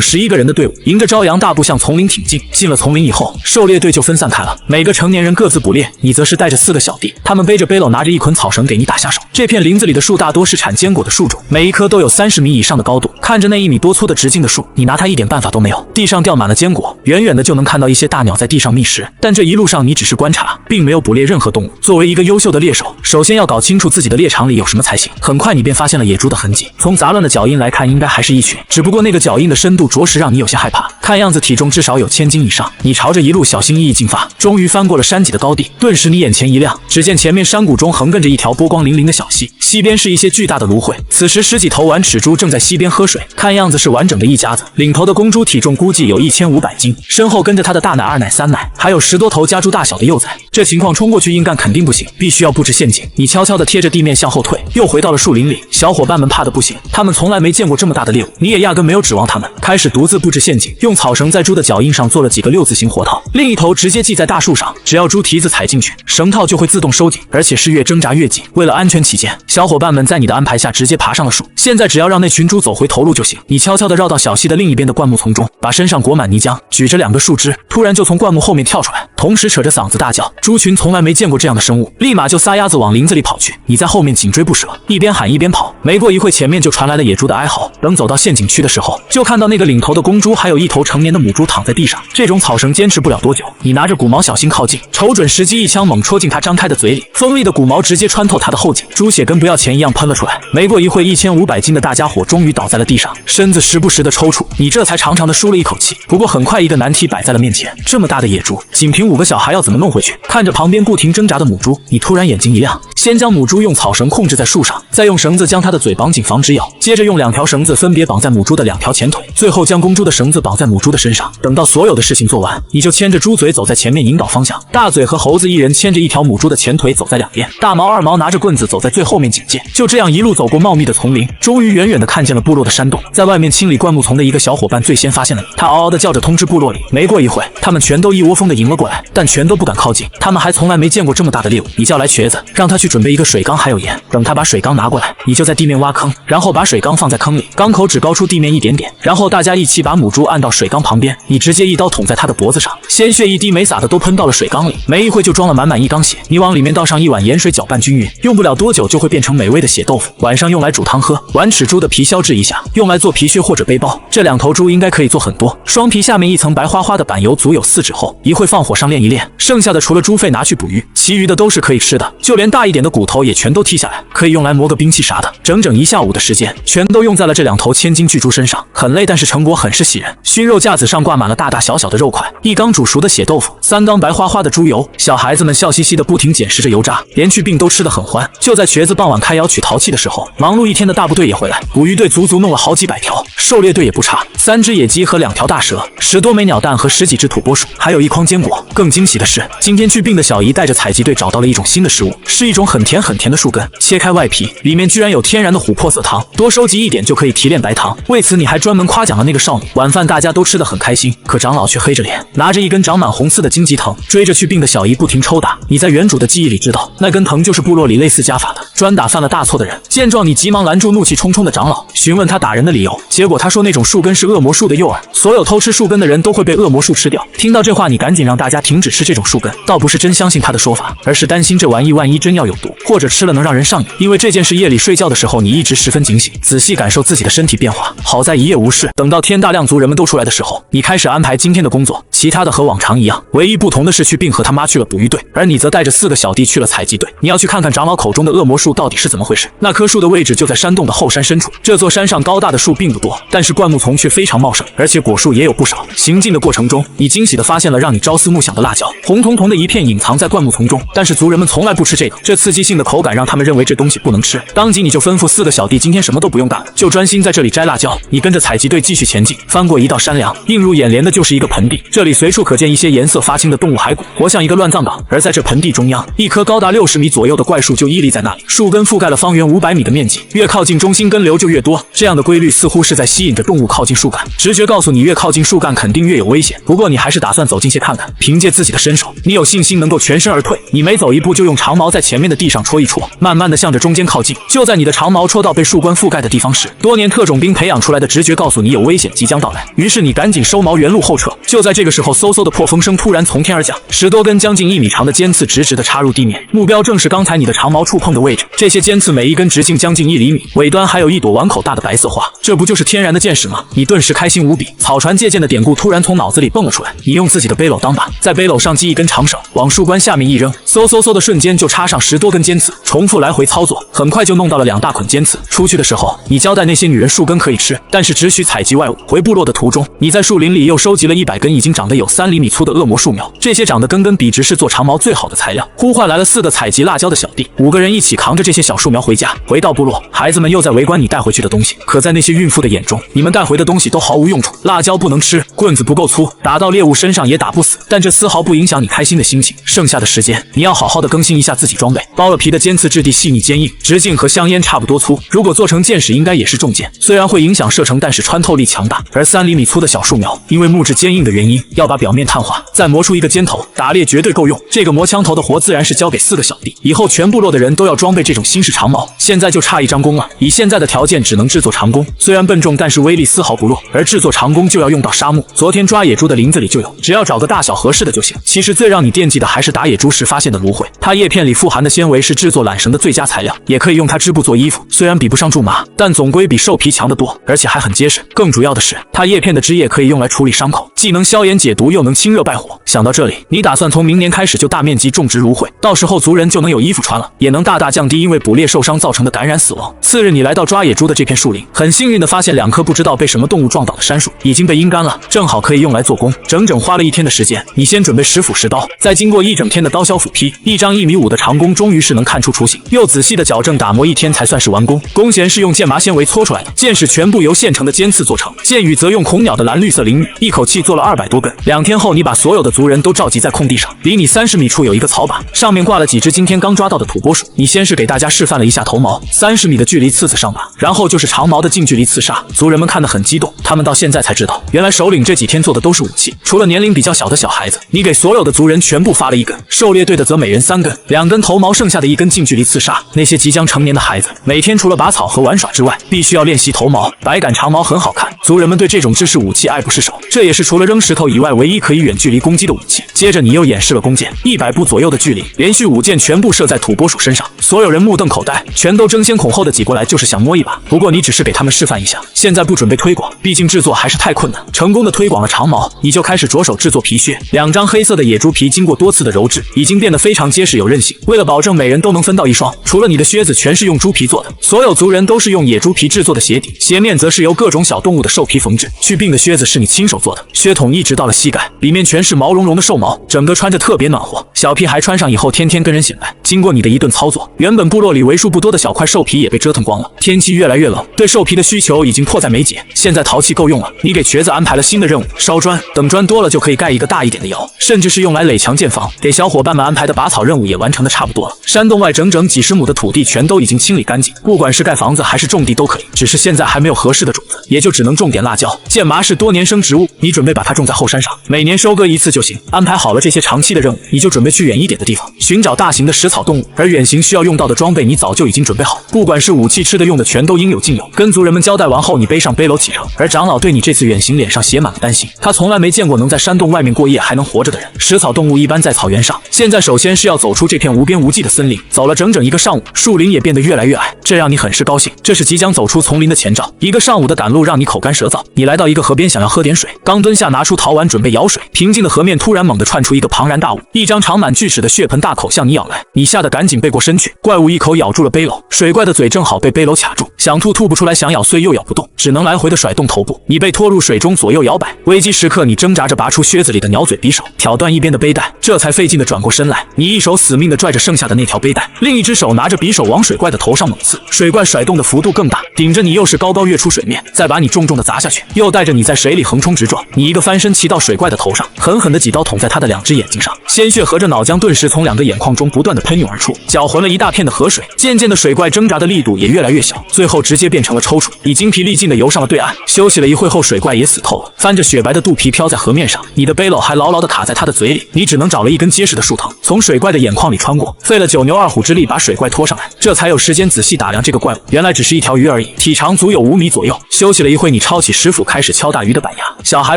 11个人的队伍，迎着朝阳大步向丛林挺进。进了丛林以后，狩猎队就分散开了，每个成年人各自捕猎，你则是带着4个小弟，他们背着背篓，拿着一捆草绳给你打下手。这片林子里的树大多是产坚果的树种，每一棵都有30米以上的高度。看着那1米多粗的直径的树，你拿它一点办法都没有。地上掉满了坚果，远远的就能看到一些大鸟在地上觅食，但这一路上你只是观察，并没有捕猎任何动物。作为一个优秀的猎手，首先要搞清楚自己的猎场里有什么才行。很快你便发现了野猪的痕迹，从杂乱的脚印来看，应该还是一群，只不过那个脚印的深度着实让你有些害怕，看样子体重至少有1000斤以上。你朝着一路小心翼翼进发，终于翻过了山脊的高地，顿时你眼前一亮，只见前面山谷中横亘着一条波光粼粼的小溪，溪边是一些巨大的芦荟。此时10几头完齿猪正在溪边喝水，看样子是完整的一家子。领头的公猪体重估计有1500斤，身后跟着他的大奶、二奶、三奶，还有10多头家猪大小的幼崽。这情况冲过去硬干肯定不行，必须要布置陷阱。你悄悄地贴着地面向后退，又回到了树林里。小伙伴们怕得不行，他们从来没见过这么大的猎物，你也压根没有指望他们，开始独自布置陷阱，用草绳在猪的脚印上做了几个6字形活套，另一头直接系在大树上，只要猪蹄子踩进去，绳套就会自动收紧，而且是越挣扎越紧。为了安全起见，小伙伴们在你的安排下直接爬上了树。现在只要让那群猪走回头路就行。你悄悄地绕到小溪的另一边的灌木丛中，把身上裹满泥浆，举着2个树枝，突然就从灌木后面跳出来，同时扯着嗓子大叫。猪群从来没见过这样的生物，立马就撒丫子往林子里跑去。你在后面紧追不舍，一边喊一边跑。没过一会，前面就传来了野猪的哀嚎。等走到陷阱区的时候，就看到那个领头的公猪还有一头成年的母猪躺在地上。这种草绳坚持不了多久，你拿着骨毛小心靠近，瞅准时机，一枪猛戳进它张开的嘴里，锋利的骨毛直接穿透它的后颈，猪血跟不要钱一样喷了出来。没过一会，1500斤的大家伙终于倒在了地上，身子时不时的抽搐，你这才长长的舒了一口气。不过很快一个难题摆在了面前，这么大的野猪，仅凭5个小孩要怎么弄回去？看着旁边不停挣扎的母猪，你突然眼睛一亮，先将母猪用草绳控制在树上，再用绳子将它的嘴绑紧防止咬，接着用2条绳子分别绑在母猪的2条前腿，最后将公猪的绳子绑在母猪的身上。等到所有的事情做完，你就牵着猪嘴走在前面引导方向，大嘴和猴子一人牵着一条母猪的前腿走在2边，大毛二毛拿着棍子走在最后面警戒。就这样一路走过茂密的丛林，终于远远的看见了部落的山洞。在外面清理灌木丛的一个小伙伴最先发现了你，他嗷嗷的叫着通知部落里。没过一会，他们全都一窝蜂的迎了过来，但全都不敢靠近，他们还从来没见过这么大的猎物。你叫来瘸子，让他去准备一个水缸还有盐，等他把水缸拿过来，你就在地面挖坑，然后把水缸放在坑里，缸口只高出地面一点点，然后大家一起把母猪按到水缸旁边，你直接一刀捅在他的脖子上，鲜血一滴没洒的都喷到了水缸里，没一会就装了满满一缸血。你往里面倒上1碗盐水，搅拌均匀，用不了多久就会变成美味的血豆腐，晚上用来煮汤喝。完齿猪的皮削制一下，用来做皮靴或者背包，这2头猪应该可以做很多。双皮下面一层白花花的板油足有4指厚，一会放火上炼一炼，剩下的除了猪肺拿去捕鱼，其余的都是可以吃的，就连大一点的骨头也全都剔下来，可以用来磨个兵器啥的。整整1下午的时间，全都用在了这2头1000斤巨猪身上，很累，但是成果很是喜人。熏肉架子上挂满了大大小小的肉块，1缸煮熟的血豆腐，3缸白花花的猪油。小孩子们笑嘻嘻的不停捡拾着油渣，连去病都吃得很欢。就在瘸子傍晚开窑取陶器的时候，忙碌一天的大部队也回来，捕鱼队足足弄了好几百条，狩猎队也不差，3只野鸡和2条大蛇，10多枚鸟蛋和10几只土拨鼠，还有1筐坚果。更惊喜的是，今天去病的小姨带着采集队找到了一种新的食物，是一种很甜很甜的树根，切开外皮，里面居然有天然的琥珀色糖，多收集一点就可以提炼白糖。为此你还专门夸奖了那个少女。晚饭大家都吃得很开心，可长老却黑着脸，拿着1根长满红刺的荆棘藤，追着去病的小姨不停抽打。你在原主的记忆里知道，那根藤就是部落里类似家法的，专打犯了大错的人。见状，你急忙拦住怒气冲冲的长老，询问他打人的理由。结果他说那种树根是恶魔树的诱饵，所有偷吃树根的人都会被恶魔树吃掉。听到这话，你赶紧让大家停止吃这种树根，倒不是真相信他的说法，而是担心这玩意万一真要有毒，或者吃了能让人上瘾。因为这件事夜里睡觉的时候，你一直十分警醒，仔细感受自己的身体变化。好在一夜无事，等到天大亮，族人们都出来的时候，你开始安排今天的工作，其他的和往常一样，唯一不同的是去病和他妈去了捕鱼队，而你则带着4个小弟去了采集队。你要去看看长老口中的恶魔树到底是怎么回事。那棵树的位置就在山洞的后山深处，这座山上高大的树并不多，但是灌木丛却非常茂盛，而且果树也有不少。行进的过程中，你惊喜地发现了让你朝思暮想的辣椒，红彤彤的一片隐藏在灌木丛中，但是族人们从来不吃这个，这刺激性的口感让他们认为这东西不能吃。当即你就吩咐4个小弟今天什么都不用干了，就专心在这里摘辣椒。你跟着采集队继续前进，翻过一道山梁，映入眼帘的就是一个盆地，这里随处可见一些颜色发青的动物骸骨，活像一个乱葬岗。而在这盆地中央，一棵高达60米左右的怪树就屹立在那里，树根覆盖了方圆500米的面积，越靠近中心根流就越多。这样的规律似乎是在吸引着动物靠近树干，直觉告诉你越靠近树干肯定越有危险。不过你还是打算走近些看看，凭借自己的身手，你有信心能够全身而退。你每走一步就用长矛在前面的地上戳一戳，慢慢的向着中间靠近。就在你的长矛戳到被树冠覆盖的地方时，多年特种兵培养出来的直觉告诉你有危险即将到来，于是你赶紧收矛原路后撤。就在这个时候，嗖嗖的破风声突然从天而降，10多根将近1米长的尖刺直直的插入地面，目标正是刚才你的长矛触碰的位置。这些尖刺每一根直径将近1厘米，尾端还有一朵碗口大的白色花，这不就是天然的箭矢吗？你顿时开心无比，草船借箭的典故突然从脑子里蹦了出来。你用自己的背篓当把，在背篓上系一根长绳，往树冠下面一扔，嗖嗖嗖的瞬间就插上10多根尖刺，重复来回操作，很快就弄到了2大捆尖刺。出去的时候，你交代那些女人树根可以吃，但是只许采集外物。回部落的途中，你在树林里又收集了100根已经长得有3厘米粗的恶魔树苗，这些长得根根笔直，是做长矛最好的材料。呼唤来了4个采集辣椒的小弟，5个人一起扛着这些小树苗回家。回到部落，孩子们又在围观你带回去的东西，可在那些孕妇的眼中，你们带回的东西都毫无用处。辣椒不能吃，棍子不够粗，打到猎物身上也打不死，但这丝毫不影响你开心的心情。剩下的时间，你要好好的更新一下自己装备。剥了皮的尖刺质地细腻坚硬，直径和香烟差不多粗，如果做成箭矢应该也是重箭，虽然会影响射程，但是穿透力强大。而3厘米粗的小树苗，因为木质坚硬的原因，要把表面碳化，再磨出一个尖头，打猎绝对够用。这个磨枪头的活自然是交给4个小弟，以后全部落的人都要装备这种新式长矛。现在就差一张弓了，以现在的条件只能制作长弓，虽然笨重，但是威力丝毫不弱。而制作长弓就要用到沙木，昨天抓野猪的林子里就有，只要找个大小合适的就行。其实最让你惦记的还是打野猪时发现的芦荟，它叶片里富含的纤维是制作缆绳的最佳材料，也可以用它织布做衣服。虽然比不上苎麻，但总归比兽皮强得多，而且还很结实。更主要的是，它叶片的汁液可以用来处理伤口，既能消炎解毒，又能清热败火。想到这里，你打算从明年开始就大面积种植芦荟，到时候族人就能有衣服穿了，也能大大降低因为捕猎受伤造成的感染死亡。次日，你来到抓野猪的这片树林，很幸运的发现2棵不知道被什么动物撞倒的杉树已经被阴干了，正好可以用来做工。整整花了1天的时间，你先准备10斧10刀，再经过1整天的刀削斧劈，一张1.5米的长弓终于是能看出雏形，又仔细的矫正打磨1天才算是完工。弓弦是用剑麻纤维搓出来的，箭矢全部由现成的尖刺做成，箭羽则用孔鸟的蓝绿色鳞羽，一口气做了200多根。2天后，你把所有的族人都召集在空地上，离你30米处有一个草把，上面挂了几只今天刚抓到的土拨鼠。你先是给大家示范了一下头矛，30米的距离刺上把，然后就是长矛的近距离刺杀。族人们看得很激动，他们到现在才知道，原来首领这几天做的都是武器，除了年龄比较小的小孩子，你给所有的族人全部发了1根，狩猎队的则每人3根，2根头矛，剩下的1根近距离刺杀。那些即将成年的孩子，每天除了拔草和玩耍之外，必须要练习头矛。百杆长矛很好看，族人们对这种制式武器爱不释手，这也是除了扔石头以外唯一可以远距离攻击的武器。接着你又演示了弓箭，100步左右的距离，连续5箭全部射在土拨鼠身上，所有人目瞪口呆，全都争先恐后的挤过来，就是想摸一把。不过你只是给他们示范一下，现在不准备推广，毕竟制作还是太困难。成功的推广了长矛，你就开始着手制作皮靴。2张黑色的野猪皮经过多次的揉制，已经变得非常结实有韧性。为了保证每人都能分到1双，除了你的靴子全是用猪皮做的，所有族人都是用野猪皮制作的鞋底，鞋面则是由各种小动物的兽皮缝制。去病的靴子是你亲手做的，靴筒一直到了膝盖，里面全是毛茸茸的兽毛，整个穿着特别暖和。小屁孩穿上以后，天天跟人显摆。经过你的一顿操作，原本部落里为数不多的小块兽皮也被折腾光了。天气越来越冷，对兽皮的需求已经迫在眉睫。现在陶器够用了，你给瘸子安排了新的任务，烧砖。等砖多了，就可以盖一个大一点的窑，甚至是用来垒墙建房。给小伙伴们安排的拔草任务也完成的差不多了。山洞外整整几十亩的土地全都已经清理干净，不管是盖房子还是种地都可以，只是现在还没有合适的种子，也就只能种点辣椒。剑麻是多年生植物，你准备把它种在后山上，每年收割一次就行。安排好了这些长期的任务，你就准备去远一点的地方寻找大型的食草动物，而远行需要用到的装备你早就已经准备好，不管是武器吃的用的全都应有尽有。跟族人们交代完后，你背上背篓启程。而长老对你这次远行脸上写满了担心，他从来没见过能在山洞外面过夜还能活着的人。食草动物一般在草原上，现在首先是要走出这片无边无际的森林，走了整整一个上午，树林也变得越来越矮，这让你很是高兴，这是即将走出丛林的前兆。一个上午的赶路让你口干舌燥，你来到一个河边想要喝点水，刚蹲下拿出陶碗准备舀水，平静的河面突然猛地窜出一个庞然大物，一张长满锯齿的血盆大口向你咬来，你吓得赶紧背过身去。怪物一口咬住了背篓，水怪的嘴正好被背篓卡住，想吐吐不出来，想咬碎又咬不动，只能来回的甩动头部。你被拖入水中左右摇摆，危机时刻你挣扎着拔出靴子里的鸟嘴匕首，挑断一边的背带，这才费劲的转过身来。你一手死命的拽着剩下的那条背带，另一只手拿着匕首往水怪的头上猛刺，水怪甩动的幅度更大，顶着你又是高高跃出水面，再把你重重的砸下去，又带着你在水里横冲直撞。你一个翻身骑到水怪的头上，狠狠的几刀捅在他的两只眼睛上，鲜血和着脑浆顿时从两个眼眶中不断的喷涌而出，搅浑了一大片的河水。渐渐的水怪挣扎的力度也越来越小，最后直接变成了抽搐，你精疲力尽的游上了对岸。休息了一会后，水怪也死透了，翻着雪白的肚皮飘在河面上，你的背篓还牢牢的卡在他的嘴里，你只能找了一根结实的树藤从水怪的眼眶里穿过，费了九牛二虎之力把水怪拖上来，这才有时间仔细打量这个怪物，原来只是一条鱼而已，体长足有5米左右。休息了一会，你抄起石斧开始敲大鱼的板牙，小孩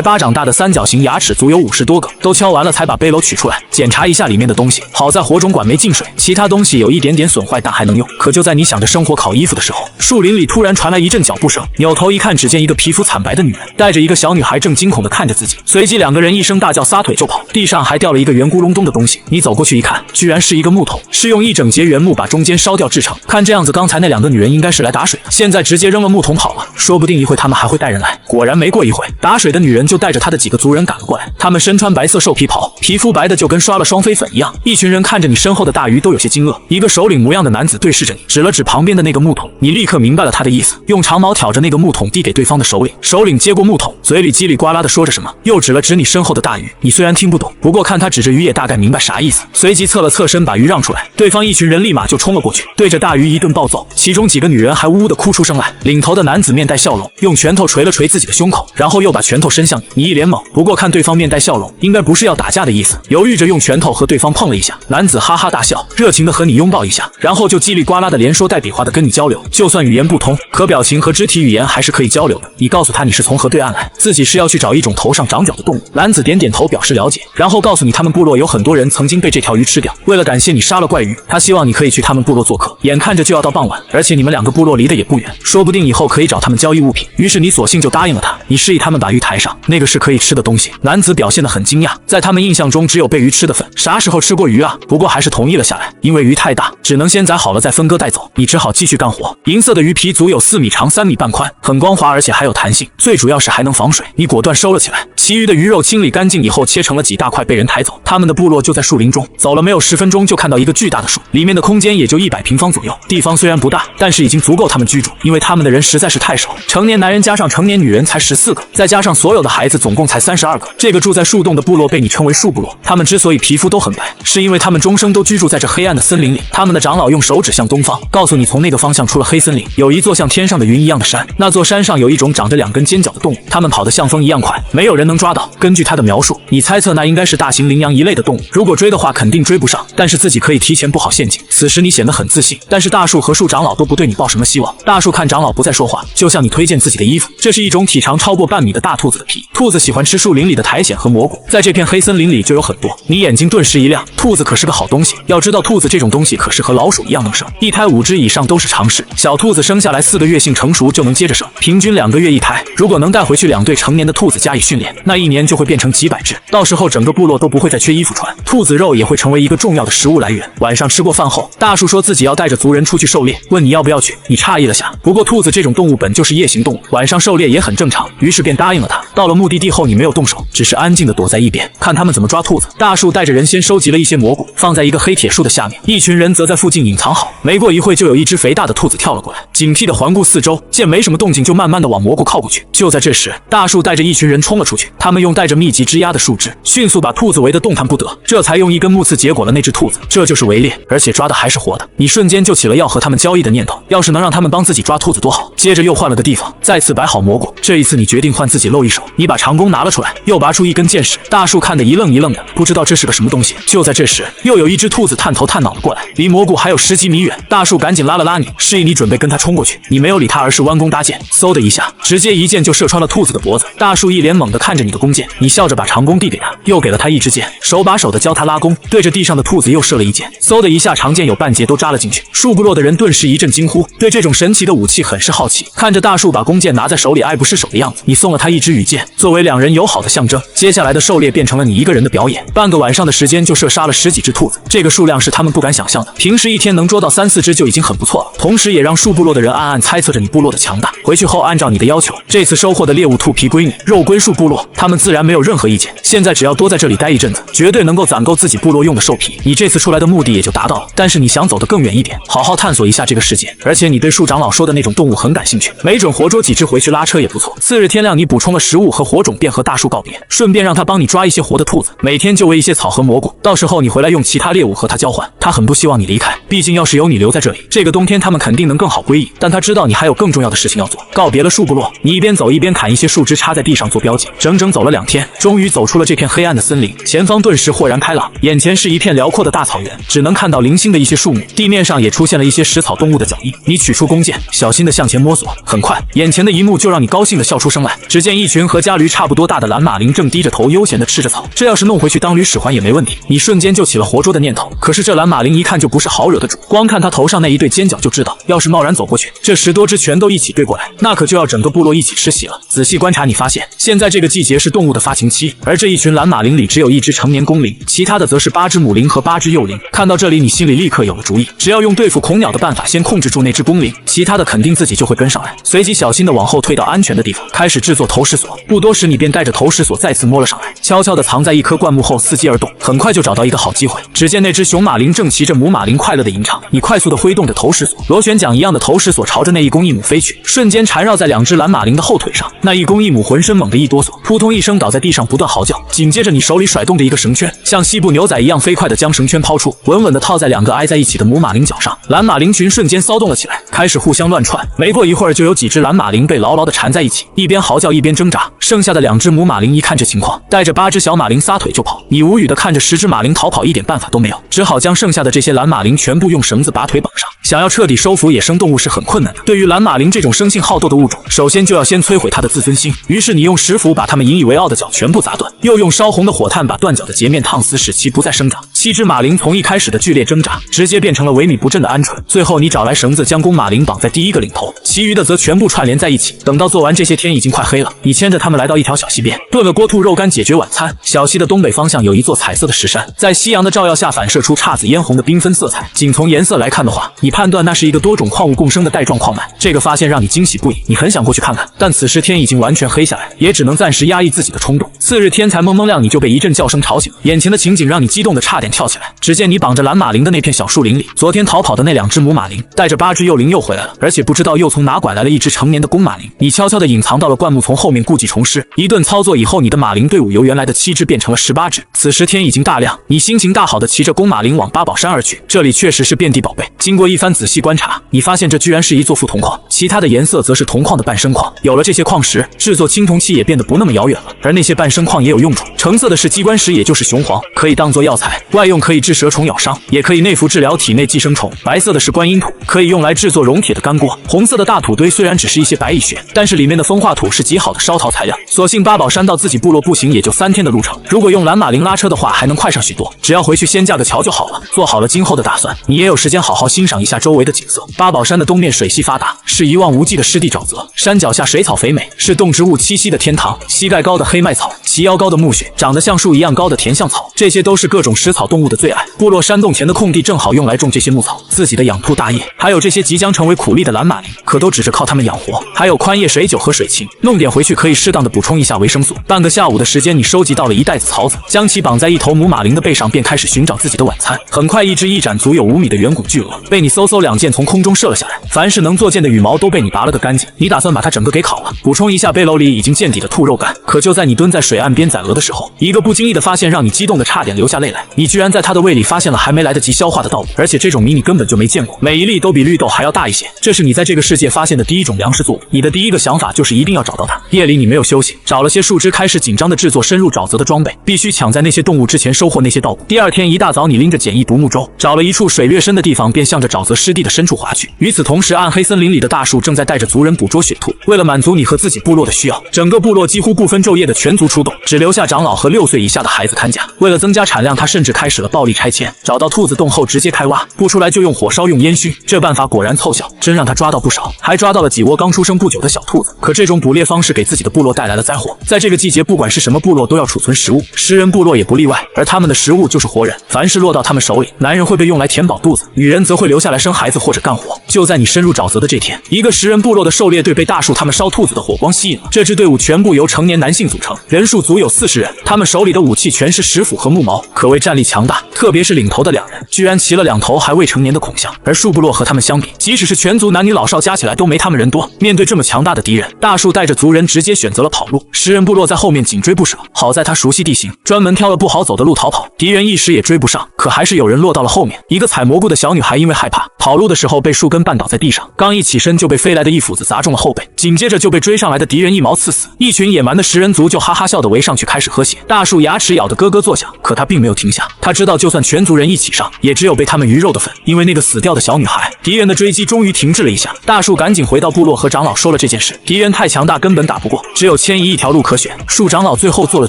巴掌大的三角形牙齿足有50多个，都敲完了才把背篓取出来，检查一下里面的东西。好在火种管没进水，其他东西有一点点损坏但还能用。可就在你想着生火烤衣服的时候，树林里突然传来一阵脚步声，扭头一看，只见一个皮肤惨白的女人带着一个小女孩正惊恐地看着自己，随即两个人一声大叫撒腿就跑，地上还掉了一个圆咕隆咚的东西。你走过去一看，居然是一个木桶，是用一整节原木把中间烧掉制成。看这样子，刚才那两个女人应该是来打水的，现在直接扔了木桶跑了，说不定一会他们还会带人来。果然没过一会，打水的女人就带着她的几个族人赶了过来，他们身穿白色兽皮袍，皮肤白的就跟刷了双飞粉一样。一群人看着你身后的大鱼都有些惊愕，一个首领模样的男子对视着你，指了指旁边的那个木桶，你立刻明白了他的意思，用长矛挑着那个木桶递给对方的首领。首领接过木桶，嘴里叽里呱啦的说着什么，又指了指你身后的大鱼。你虽然听不懂，不过看他指着鱼也大概明白啥意思，随即侧了侧身把鱼让出来。对方一群人立马就冲了过去，对着大鱼一顿暴揍，其中几个女人还呜呜的哭出声来。领头的男子面带笑容，用拳头捶了捶自己的胸口，然后又把拳头伸向你，你一脸懵。不过看对方面带笑容，应该不是要打架的意思，犹豫着用拳头和对方碰了一下。男子哈哈大笑，热情的和你拥抱一下，然后就叽里呱啦的连说带比划的跟你交流。就算语言不通，可表情和肢体语言还是可以交流的。你告诉他你是从河对岸来，自己是要去找一种头上长角的动物。男子点点头表示了解，然后告诉你他们部落有很多人曾经被这条鱼吃掉，为了感谢你杀了怪鱼，他希望你可以去他们部落做客。眼看着就要到傍晚，而且你们两个部落离得也不远，说不定以后可以找他们交易物品。于是你索性就答应了他，你示意他们把鱼抬上，那个是可以吃的东西。男子表现得很惊讶，在他们印象中只有被鱼吃的份，啥时候吃过鱼啊？不过还是同意了下来，因为鱼太大，只能先宰好了再分割带走，你只好继续干活。银色的鱼皮足有4米长3米半宽，很光滑而且还有弹性，最主要是还能防水。你果断收了起来，其余的鱼肉清理干净以后切成了几大块被人抬走。他们的部落就在树林中，走了没有10分钟就看到一个巨大的树，里面的空间也就100平方左右，地方虽然不大，但是已经足够他们居住，因为他们的人实在是太少，成年男人加上成年女人才14个，再加上所有的孩子总共才32个。这个住在树洞的部落被你称为树部落，他们之所以皮肤都很白，是因为他们终生都居住在这黑暗的森林里。他们的长老用手指向东方，告诉你从那个方向出了黑森林，有一座像天上的云一样的山，那座山上有一种长着2根尖角的动物，它们跑得像风一样快，没有人能抓到。根据他的描述，你猜测那应该是大型羚羊一类的动物，如果追的话肯定追不上，但是自己可以提前布好陷阱。此时你显得很自信，但是大树和树长老都不对你抱什么希望。大树看长老不再说话，就向你推荐自己的衣服，这是一种体长超过半米的大兔子的皮，兔子喜欢吃树林里的苔藓和蘑菇，在这片黑森林里就有很多。你眼睛顿时一亮，兔子可是个好东西，要知道兔子这种东西可是和老鼠一样能生，一胎5只以上都是常事。小兔子生下来4个月性成熟就能接着生，平均2个月一胎，如果能带回去2对成年的兔子加以训练，那1年就会变成几百只，到时候整个部落都不会再缺衣服穿，兔子肉也会成为一个重要的食物来源。晚上吃过饭后，大树说自己要带着族人出去狩猎，问你要不要去。你诧异了下，不过兔子这种动物本就是夜行动物，晚上狩猎也很正常，于是便答应了他。到了目的地后，你没有动手，只是安静地躲在一边，看他们怎么抓兔子。大树带着人先收集了一些蘑菇，放在一个黑铁树的下面，一群人则在附近隐藏好。没过一会，就有一只肥大的兔子跳了过来，警惕地环顾四周，见没什么动静，就慢慢地往蘑菇靠过去。就在这时，大树带着一群人冲了出去，他们用带着密集枝桠的树枝，迅速把兔子围得动弹不得，这才用一根木刺结果了那只兔子。这就是围猎，而且抓的还是活的。你瞬间就起了要和他们交易的念头，要是能让他们帮自己抓兔子多好。接着又换了个地方，再次摆好蘑菇，这一次你决定换自己露一手，你把长弓拿了出来，又拔出一根箭矢。大树看得一愣一愣的，不知道这是个什么东西。就在这时，又有一只兔子探头探脑的过来，离蘑菇还有10几米远。大树赶紧拉了拉你，示意你准备跟他冲过去。你没有理他，而是弯弓搭箭，嗖的一下，直接一箭就射穿了兔子的脖子。大树一脸懵的看着你的弓箭，你笑着把长弓递给他，又给了他一支箭，手把手的教他拉弓，对着地上的兔子又射了一箭，嗖的一下，长箭有半截都扎了进去。树部落的人顿时一阵惊呼，对这种神奇的武器很是好奇。看着大树把弓箭拿在手里爱不释手的样子，你送了他一支羽箭，作为两人友好的象征。接下来的狩猎变成了你一个人的表演，半个晚上的时间就射杀了10几只兔子，这个数量是他们不敢想象的。平时一天能捉到3、4只就已经很不错了，同时也让树部落的人暗暗猜测着你部落的强大。回去后按照你的要求，这次收获的猎物兔皮归你，肉归树部落，他们自然没有任何意见。现在只要多在这里待一阵子，绝对能够攒够自己部落用的兽皮，你这次出来的目的也就达到了。但是你想走得更远一点，好好探索一下这个世界，而且你对树长老说的那种动物很感兴趣，没准活捉几只回去拉车也不错。次日天亮，你补充了食物和火种，便和大树告别，顺便让他帮你抓一些活的兔子，每天就喂一些草和蘑菇，到时候你回来用其他猎物和他交换。他很不希望你离开，毕竟要是有你留在这里，这个冬天他们肯定能更好归隐，但他知道你还有更重要的事情要做。告别了树部落，你一边走一边砍一些树枝插在地上做标记，整整走了2天，终于走出了这片黑暗的森林，前方顿时豁然开朗，眼前是一片辽阔的大草原，只能看到零星的一些树木，地面上也出现了一些食草动物的脚印。你取出弓箭，小心地向前摸索，很快，眼前的一幕就让你高兴地笑出声来。只见一群和家驴差不多大的蓝马羚正低着头悠闲地吃着草，这要是弄回去当驴使唤也没问题。你瞬间就起了活捉的念头，可是这蓝马羚一看就不是好惹的主，光看他头上那一对尖角就知道，要是贸然走过去，这10多只全都一起对过来，那可就要整个部落一起吃席了。仔细观察，你发现现在这个季节是动物的发情期，而这一群蓝马羚里只有1只成年公羚，其他的则是8只母羚和8只幼羚。看到这里，你心里立刻有了主意，只要用对付恐鸟的办法先控制住那只公羚，其他的肯定自己就会跟上来。随即小心地往后退到安全的地方，开始制作投石索。不多时，你便带着投石索再次摸了上来，悄悄地藏在一棵灌木后，伺机而动。很快就找到一个好机会，只见那只雄马羚正骑着母马羚快乐地吟唱。你快速地挥动着投石索，螺旋桨一样的投石索朝着那一公一母飞去，瞬间缠绕在2只蓝马羚的后腿上。那一公一母浑身猛地一哆嗦，扑通一声倒在地上，不断嚎叫。紧接着你手里甩动着一个绳圈，像西部牛仔一样飞快地将绳圈抛出，稳稳地套在2个挨在一起的母马羚脚上。蓝马羚群瞬间骚动了起来，开始互相乱窜。没过一会儿，就有几只蓝马羚被牢牢地缠在一起，一边嚎叫一边挣扎。剩下的2只母马羚一看这情况，带着8只小马羚撒腿就跑。你无语地看着10只马羚逃跑，一点办法都没有，只好将剩下的这些蓝马羚全部用绳子把腿绑上。想要彻底收服野生动物是很困难的，对于蓝马羚这种生性好斗的物种，首先就要先摧毁它的自尊心。于是你用石斧把它们引以为傲的脚全部砸断，又用烧红的火炭把断脚的截面烫死，使其不再生长。7只马羚从一开始的剧烈挣扎，直接变成了萎靡不振的鹌鹑。最后你找来绳子将公马羚绑在第一个领头，其余的则全部串联在一起。等到做完这些，天已经快黑了，你牵着它们来到一条小溪边，炖了锅兔肉干解决晚餐。小溪的东北方向有一座彩色的石山，在夕阳的照耀下反射出姹紫嫣红的缤纷色彩。仅从颜色来看的话，你判断那是一个多种矿物共生的带状矿脉。这个发现让你惊喜不已，你很想过去看看，但此时天已经完全黑下来，也只能暂时压抑自己的冲动。次日天才蒙蒙亮，你就被一阵叫声吵醒，眼前的情景让你激动的差点跳起来。只见你绑着蓝马羚的那片小树林里，昨天逃跑的那2只母马羚带着8只幼羚又回来了，而且不知道又从哪拐来了一只成年的公马羚。你悄悄地隐藏到了灌木丛后面，故技重施。一顿操作以后，你的马羚队伍由原来的7只变成了18只。此时天已经大亮，你心情大好的骑着公马羚往八宝山而去。这里确实是遍地宝贝。经过一番仔细观察，你发现这居然是一座副铜矿，其他的颜色则是铜矿的半生矿。有了这些矿石，制作青铜器也变得不那么遥远了。而那些半生矿也有用处，橙色的是机关石，也就是雄黄，可以当做药材，外用可以治蛇虫咬伤，也可以内服治疗体内寄生虫。白色的是观音土，可以用来制作熔铁的干锅。红色的大土堆虽然只是一些白蚁穴，但是里面的风化土是极好的烧陶材料。所幸八宝山到自己部落步行也就3天的路程，如果用蓝马羚拉车的话还能快上许多。只要回去先架个桥就好了。做好了今后的打算，你也有时间好好欣赏一下周围的景色。八宝山的东面水系发达，是一望无际的湿地沼泽，山脚下水草肥美，是动植物栖息的天堂。膝盖高的黑麦草，齐腰高的苜蓿，长得像树一样高的甜橡草，这些都是各种食草草动物的最爱。部落山洞前的空地正好用来种这些牧草，自己的养兔大业，还有这些即将成为苦力的蓝马林，可都指着靠它们养活。还有宽叶水酒和水芹，弄点回去可以适当的补充一下维生素。半个下午的时间，你收集到了一袋子草籽，将其绑在一头母马铃的背上，便开始寻找自己的晚餐。很快，一只翼展足有5米的远古巨鹅被你嗖嗖2箭从空中射了下来，凡是能作箭的羽毛都被你拔了个干净。你打算把它整个给烤了，补充一下背篓里已经见底的兔肉干。可就在你蹲在水岸边宰鹅的时候，一个不经意的发现让你激动的差点流下泪来。你居然在它的胃里发现了还没来得及消化的稻谷，而且这种米你根本就没见过，每一粒都比绿豆还要大一些。这是你在这个世界发现的第一种粮食作物。你的第一个想法就是一定要找到它。夜里你没有休息，找了些树枝，开始紧张的制作深入沼泽的装备，必须抢在那些动物之前收获那些稻谷。第二天一大早，你拎着简易独木舟，找了一处水略深的地方，便向着沼泽湿地的深处滑去。与此同时，暗黑森林里的大树正在带着族人捕捉雪兔。为了满足你和自己部落的需要，整个部落几乎不分昼夜的全族出动，只留下长老和6岁以下的孩子看家。为了增加产量，他甚至开始了暴力拆迁，找到兔子洞后直接开挖，不出来就用火烧用烟熏。这办法果然凑效，真让他抓到不少，还抓到了几窝刚出生不久的小兔子。可这种捕猎方式给自己的部落带来了灾祸。在这个季节，不管是什么部落都要储存食物，食人部落也不例外，而他们的食物就是活人。凡是落到他们手里，男人会被用来填饱肚子，女人则会留下来生孩子或者干活。就在你深入沼泽的这天，一个食人部落的狩猎队被大树他们烧兔子的火光吸引了。这支队伍全部由成年男性组成，人数足有40人，他们手里的武器全是石斧和木矛，可谓战力强大。特别是领头的2人，居然骑了2头还未成年的孔象。而树部落和他们相比，即使是全族男女老少加起来都没他们人多。面对这么强大的敌人，大树带着族人直接选择了跑路，食人部落在后面紧追不舍。好在他熟悉地形，专门挑了不好走的路逃跑，敌人一时也追不上。可还是有人落到了后面。一个采蘑菇的小女孩因为害怕，跑路的时候被树根绊倒在地上，刚一起身就被飞来的一斧子砸中了后背，紧接着就被追上来的敌人一矛刺死。一群野蛮的食人族就哈哈笑的围上去开始喝血。大树牙齿咬得咯咯作响，可他并没有停下。他知道就算全族人一起上，也只有被他们鱼肉的份。因为那个死掉的小女孩，敌人的追击终于停滞了一下。大树赶紧回到部落和长老说了这件事，敌人太强大，根本打不过，只有迁移一条路可选。树长老最后做了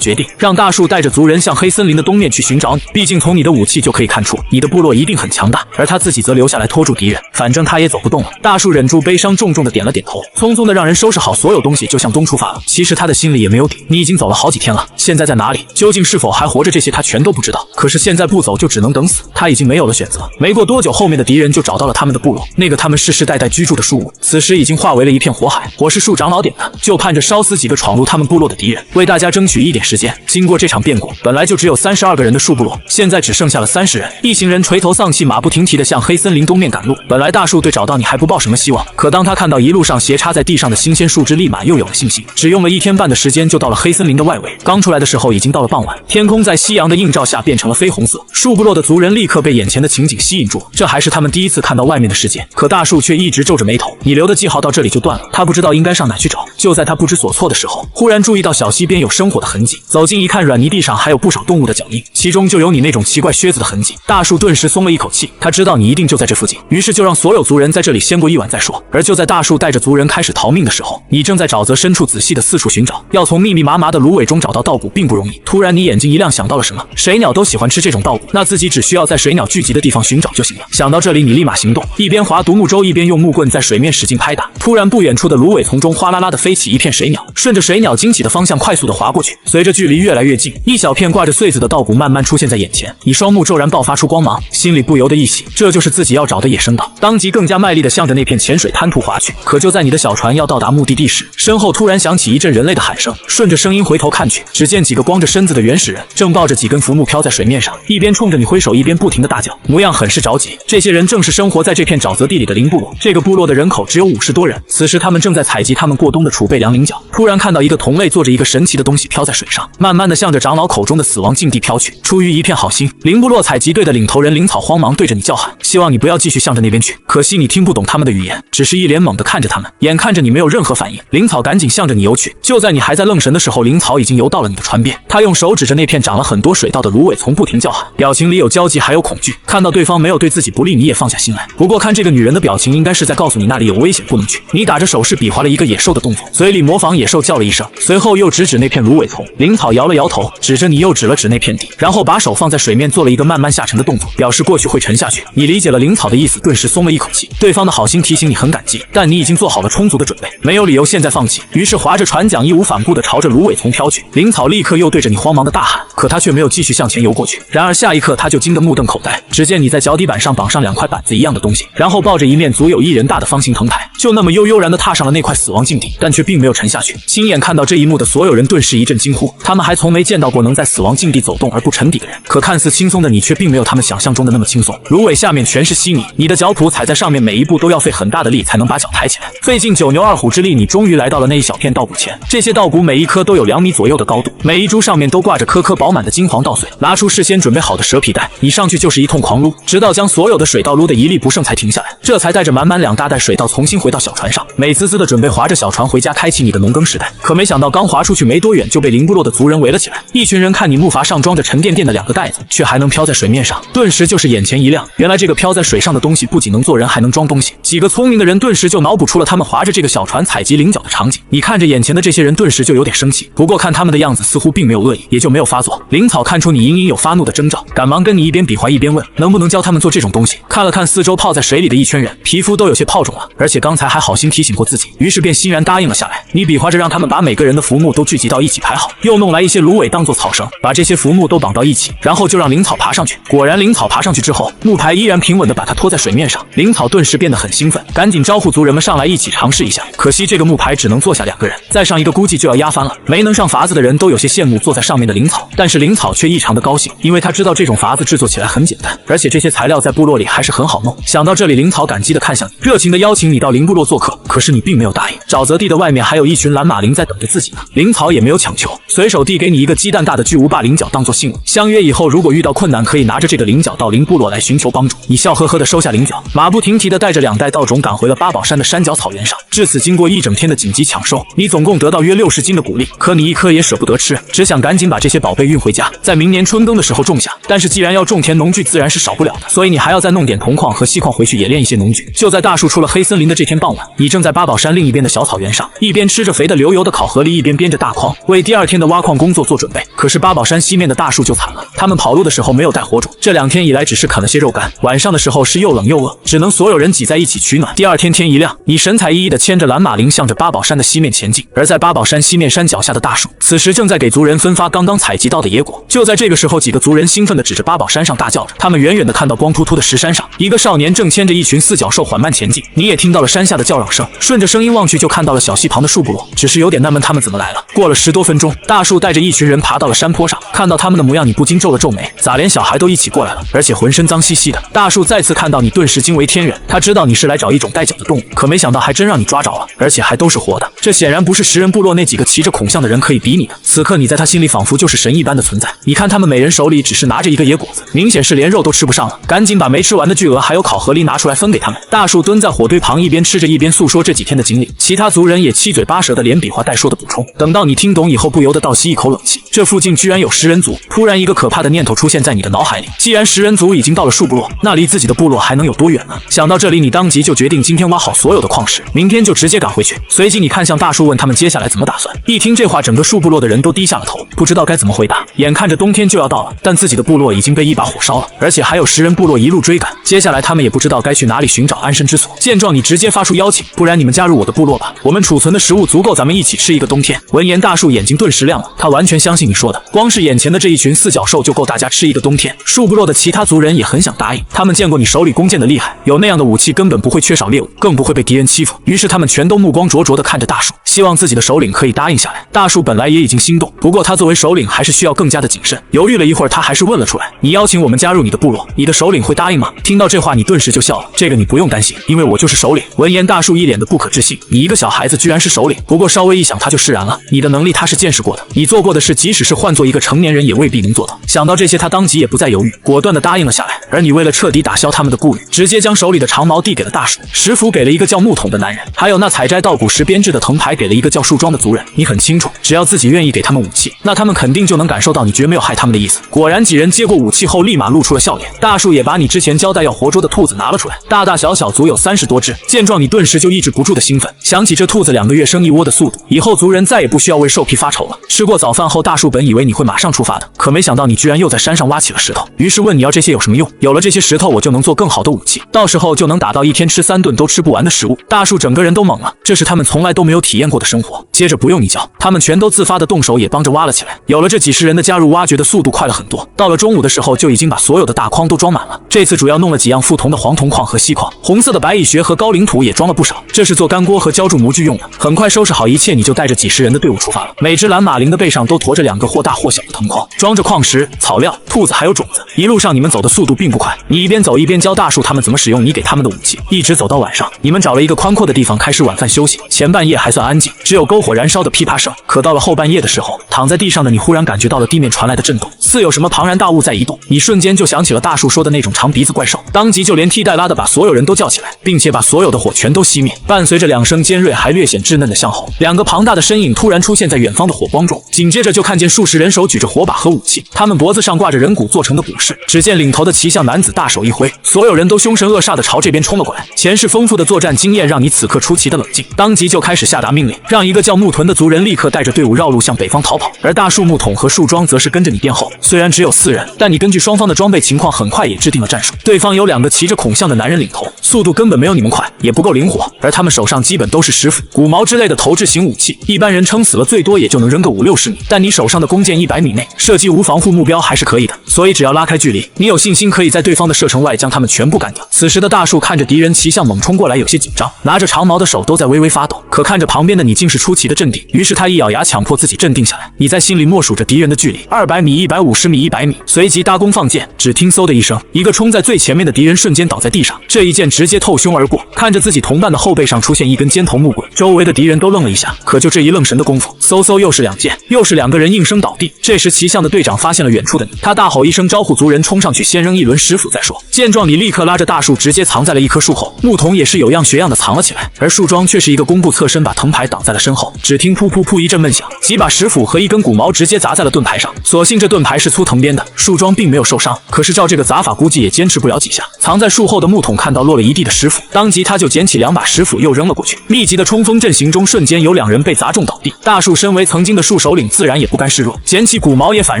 决定，让大树带着族人向黑森林的东面去寻找你。毕竟从你的武器就可以看出，你的部落一定很强大。而他自己则留下来拖住敌人，反正他也走不动了。大树忍住悲伤，重重的点了点头，匆匆的让人收拾好所有东西，就向东出发了。其实他的心里也没有底，你已经走了好几天了，现在在哪里，究竟是否还活着，这些他全都不知道。可是现在不走就只能等死，他已经没有了选择。没过多久，后面的敌人就找到了他们的部落，那个他们世世代代居住的树屋，此时已经化为了一片火海。火是树长老点的，就盼着烧死几个闯入他们部落的敌人，为大家争取一点时间。经过这场变故，本来就只有32个人的树部落，现在只剩下了30人。一行人垂头丧气，马不停蹄地向黑森林东面赶路。本来大树对找到你还不抱什么希望，可当他看到一路上斜插在地上的新鲜树枝，立马又有了信心。只用了1天半的时间就到了黑森林的外围，刚出来的时候已经到了傍晚，天空在夕阳的映照下变成了绯红色。树部落的族人立刻被眼前的情景吸引住，这还是他们第一次看到外面的世界。可大树却一直皱着眉头，你留的记号到这里就断了。他不知道应该上哪去找。就在他不知所措的时候，忽然注意到小溪边有生火的痕迹，走近一看，软泥地上还有不少动物的脚印，其中就有你那种奇怪靴子的痕迹。大树顿时松了一口气，他知道你一定就在这附近，于是就让所有族人在这里先过一晚再说。而就在大树带着族人开始逃命的时候，你正在沼泽深处仔细的四处寻找。要从密密麻麻的芦苇中找到稻谷并不容易。突然你眼睛一亮，想到了什么，水鸟都喜欢吃这种稻谷，那自己只需要在水鸟聚集的地方寻找就行了。想到这里，你立马行动，一边划独木舟一边用木棍在水面使劲拍打。突然不远处的芦苇丛中哗啦啦的飞起一片水鸟，顺着水鸟惊起的方向快速的划过去。随着距离越来越近，一小片挂着穗子的稻谷慢慢出现在眼前，你双目骤然爆发出光芒，心里不由得一喜，这就是自己要找的野生稻。当即更加卖力的向着那片浅水滩涂划去。可就在你的小船要到达目的地时，身后突然响起一阵人类的喊声，顺着声音回头看去，只见几个光着身子的原始人正抱着几根浮木飘在水面上，一边冲着你挥手，一边不停的大叫，模样很是着急。这些人正是生活在这片沼泽地里的林部落，这个部落的人口只有50多人。此时他们正在采集他们过冬的储备粮菱角，突然看到一个同类坐着一个神奇的东西飘在水上，慢慢的向着长老口中的死亡境地飘去。出于一片好心，林部落采集队的领头人灵草慌忙对着你叫喊，希望你不要继续向着那边去。可惜你听不懂他们的语言，只是一脸懵地看着他们。眼看着你没有任何反应，灵草赶紧向着你游去。就在你还在愣神的时候，灵草已经游到了你的船边，他用手指着那片长了很多水稻的芦苇丛不停叫喊，表情里有焦急还有恐惧。看到对方没有对自己不利，你也放下心来。不过看这个女人的表情，应该是在告诉你那里有危险不能去。你打着手势比划了一个野兽的动作，嘴里模仿野兽叫了一声，随后又指那片芦苇丛。灵草摇了摇头，指着你又指了指那片地，然后把手放在水面做了一个慢慢下沉的动作，表示过去会沉下去。你理解了灵草的意思，顿时松了一口气。对方的好心提醒你很感激，但你已经做好了充足的准备，没有理由现在放弃。于是划着船桨义无反顾地朝着芦苇丛飘去。灵草立刻又对着你慌忙的大喊，可他却没有继续向前游过去。然而下一刻他就惊得目瞪口呆，只见你在脚底板上绑上2块板子一样的东西，然后抱着一面足有1人大的方形藤牌，就那么悠然地踏上了那块死亡境地，但却并没有沉下去。亲眼看到这一幕的所有人顿时一阵惊呼，他们还从没见到过能在死亡境地走动而不沉底的人。可看似轻松的你却并没有他们想象中的那么轻松。芦苇下面全是稀泥，你的脚蹼踩在上面每一步都要费很大的力才能把脚抬起来。费尽9牛2虎之力，你终于来到了那一小片稻谷前。这些稻谷每一棵都有2米左右的高度，每一株上面都挂着颗颗饱满的金黄稻穗。拿出事先准备好的蛇皮袋，你上去就是一通狂撸，直到将所有的水稻撸得一粒不剩才停下来，这才带着满满2大袋水稻重新回到小船上，美滋滋的准备划着小船回家，开启你的农耕时代。可没想到刚划出去没多远，就被林部落的族人围了起来。一群人看你木筏上装着沉甸甸的2个袋子，却还能飘在水面上，顿时就是眼前一亮。原来这个飘在水上的东西不仅能做人，还能装东西。几个聪明的人顿时就脑补出了他们划着这个小船采集菱角的场景。你看着眼前的这些人，顿时就有点生气，不过看他们的样子似乎并没有恶意，也就没有发作。灵草看出你隐隐有发怒的征兆，赶忙跟你一边比划一边问，能不能教他们做这种东西。看了看四周泡在水里的一圈人，皮肤都有些泡肿了，而且刚才还好心提醒过自己，于是便欣然答应了下来。你比划着让他们把每个人的浮木都聚集到一起排好，又弄来一些芦苇当做草绳，把这些浮木都绑到一起，然后就让灵草爬上去。果然灵草爬上去之后，木牌依然平稳地把它拖在水面上。灵草顿时变得很兴奋，赶紧招呼族人们上来一起尝试一下。可惜这个木牌只能坐下2个人，再上一个估计就要压翻了。没能上筏子的人都有些羡慕坐在上面的灵草，但是灵草却异常的高兴，因为他知道这种筏子制作起来很简单，而且这些材料在部落里还是很好弄。想到这里，灵草感激地看向你，热情地邀请你到灵部落做客。可是你并没有答应，沼泽地的外面还有一群蓝马灵在等着自己呢。灵草也没有强求，随手递给你一个鸡蛋大的巨无霸灵角当做信物，相约以后如果遇到困难可以拿着这个灵角到灵部落来寻求帮助。你笑呵呵地收下灵角，马不停蹄地带着2袋稻种赶回了八宝山的山脚草原上。至此经过一整天的紧急抢收，你总共得到约60斤的谷粒，可你一颗也舍不得吃，只想赶紧把这些宝贝运回家，在明年春耕的时候种下。但是既然要种田，农具自然是少不了的，所以你还要再弄点铜矿和锡矿回去冶炼一些农具。就在大树出了黑森林的这天傍晚，你正在八宝山另一边的小草原上，一边吃着肥的流油的烤河狸，一边编着大筐，为第2天的挖矿工作做准备。可是八宝山西面的大树就惨了，他们跑路的时候没有带火种，这2天以来只是啃了些肉干，晚上的时候是又冷又饿，只能所有人挤在一起取暖。第2天天一亮，你神采奕奕地牵着蓝马铃向着八宝山的西面前进。而在八宝山西面山脚下的大树，此时正在给族人分发刚刚采集到的野果。就在这个时候，几个族人兴奋地指着八宝山上大叫着，他们远远地看到光秃秃的石山上，一个少年正牵着一群4脚兽缓慢前进。你也听到了山下的叫嚷声，顺着声音望去，就看到了小溪旁的树部落，只是有点纳闷他们怎么来了。过了10多分钟，大树带着一群人爬到了山坡上，看到他们的模样，你不禁皱了皱眉，咋连小孩都一起过来了，而且浑身脏兮兮的。大树再次看到你，顿时惊为天人，他知道你是来找一种带脚的动物，可没想到还真让你抓着了，而且还都是活的。这显然不是食人部落那几个骑着孔象的人可以比拟的。此刻你在他心里仿佛就是神一般的存在。你看他们每人手里只是拿着一个野果子，明显是连肉都吃不上了，赶紧把没吃完的巨鹅还有烤河狸拿出来分给他们。大树蹲在火堆旁，一边吃着一边诉说这几天的经历，其他族人也七嘴八舌的连比划带说的补充。等到你听懂以后，不由得倒吸一口冷气，这附近居然有食人族。突然一个可怕的念头出现在你的脑海里，既然食人族已经到了树部落，那离自己的部落还能有多远呢？想到这里，你当即就决定今天挖好所有的矿石，明天就直接赶回去。随即你看向大树，问他们接下来怎么打算。一听这话，整个树部落的人都低下了头，不知道该怎么回答。眼看着冬天就要到了，但自己的部落已经被一把火烧了，而且还有食人部落一路追赶，接下来他们也不知道该去哪里寻找安身之所。见状，你直接发出邀请，不然你们加入我的部落吧，我们储存的食物足够咱们一起吃一个冬天。闻言，大树眼睛顿时亮了，他完全相信你说的，光是眼前的这一群4脚兽就够大家吃一个冬天。树部落的其他族人也很想答应，他们见过你手里弓箭的厉害，有那样的武器根本不会缺少猎物，更不会被敌人欺负。于是他们全都目光灼灼地看着大树，希望自己的首领可以答应下来。大树本来也已经心动，不过他作为首领还是需要更加的谨慎。犹豫了一会儿，他还是问了出来，你邀请我们加入你的部落，你的首领会答应吗？听到这话，你顿时就笑了，这个你不用担心，因为我就是首领。闻言，大树一脸的不可置信，你一个小孩子居然是首领。不过稍微一想他就释然了，你的能力他是见识过的，你做过的事即使是换做一个成年人也未必能做到。想到这些，他当即也不再犹豫，果断地答应了下来。而你为了彻底打消他们的顾虑，直接将手里的长矛递给了大树，石斧给了一个叫木桶的男人，还有那采摘稻谷时编制的藤牌给了一个叫树桩的族人。你很清楚，只要自己愿意给他们武器，那他们肯定就能感受到你绝没有害他们的意思。果然几人接过武器后立马露出了笑脸，大树也把你之前交代要活捉的兔子拿了出来，大大小小足有30多只。见状，你顿时就抑制不住的兴奋，想起这兔子2个月生一窝的速度，以后族人再也不需要为兽皮发愁了。吃过早饭后，大树本以为你会马上出发的，可没想到你居然又在山上挖起了石头，于是问你要这些有什么用？有了这些石头，我就能做更好的武器，到时候就能打到1天吃3顿都吃不完的食物。大树整个人都懵了，这是他们从来都没有体验过的生活。接着不用你教，他们全都自发的动手也帮着挖了起来。有了这几十人的加入，挖掘的速度快了很多。到了中午的时候，就已经把所有的大筐都装满了。这次主要弄了几样不同的黄铜矿和锡矿，红色的白蚁穴和高岭土也装了不少，这是做干锅和浇筑模具用的。很快收拾好一切，你就带着几十人的队伍出发了。每只蓝马羚的背上都驮着2个或大或小的藤筐，装着矿石、草料、兔子还有种子。一路上你们走的速度并不快，你一边走一边教大树他们怎么使用你给他们的武器，一直走到晚上。你们找了一个宽阔的地方开始晚饭休息。前半夜还算安静，只有篝火燃烧的噼啪声。可到了后半夜的时候，躺在地上的你忽然感觉到了地面传来的震动，似有什么庞然大物在移动。你瞬间就想起了大树说的那种长鼻子怪兽，当即就连踢带拉的把所有人都叫起来，并且把所有的火全都熄灭。伴随着2声尖锐还略显稚嫩的相吼，2个庞大的身影突然出现在远方的火光中，紧接着就看见数十人手举着火把和武器，他们脖子上挂着人骨做成的武士。只见领头的骑象男子大手一挥，所有人都凶神恶煞地朝这边冲了过来。前世丰富的作战经验让你此刻出奇的冷静，当即就开始下达命令，让一个叫木屯的族人立刻带着队伍绕路向北方逃跑，而大树、木桶和树桩则是跟着你殿后。虽然只有4人，但你根据双方的装备情况，很快也制定了战术。对方有2个骑着孔象的男人领头，速度根本没有你们快，也不够灵活，而他们手上基本都是石斧、骨矛之类的投掷型武器，一般人撑死了最多也就能扔个50-60米，但你手上的弓箭100米内，射击无防护目标还是可以的，所以只要拉开距离，你有信心可以在对方的射程外将他们全部干掉。此时的大树看着敌人骑象猛冲过来，有些紧张，拿着长矛的手都在微微发抖，可看着旁边的你竟是出奇的镇定，于是他一咬牙强迫自己镇定下来。你在心里默数着敌人的距离：200米、150米、100米，随即搭弓放箭，只听嗖的一声，一个冲在最前面的敌人瞬间倒在地上，这一箭直接透胸而过。看着自己同伴的后背上出现一根尖头木棍，周围的敌人都愣了一下，可就这一愣神的功夫，嗖嗖又是2箭，又是2个人应声倒地。这时骑象的队长发现了远处的你，他大吼一声招呼族人冲上去，先扔一轮石斧再说。见状，你立刻拉着大树直接藏在了一棵树后，木桶也是有样学样的藏了起来，而树桩却是一个弓步侧身把藤牌挡在了身后。只听噗噗噗一阵闷响，几把石斧和一根骨矛直接砸在了盾牌上，所幸这盾牌是粗藤编的，树桩并没有受伤，可是照这个砸法估计也坚持不了几下。藏在树后的木桶看到落了一地的石斧，当即他就捡起2把石斧又扔了过去，密集的冲锋阵型中瞬间有2人被砸中倒地。大树身为曾经的树首领，自然也不甘示弱，捡起骨矛也反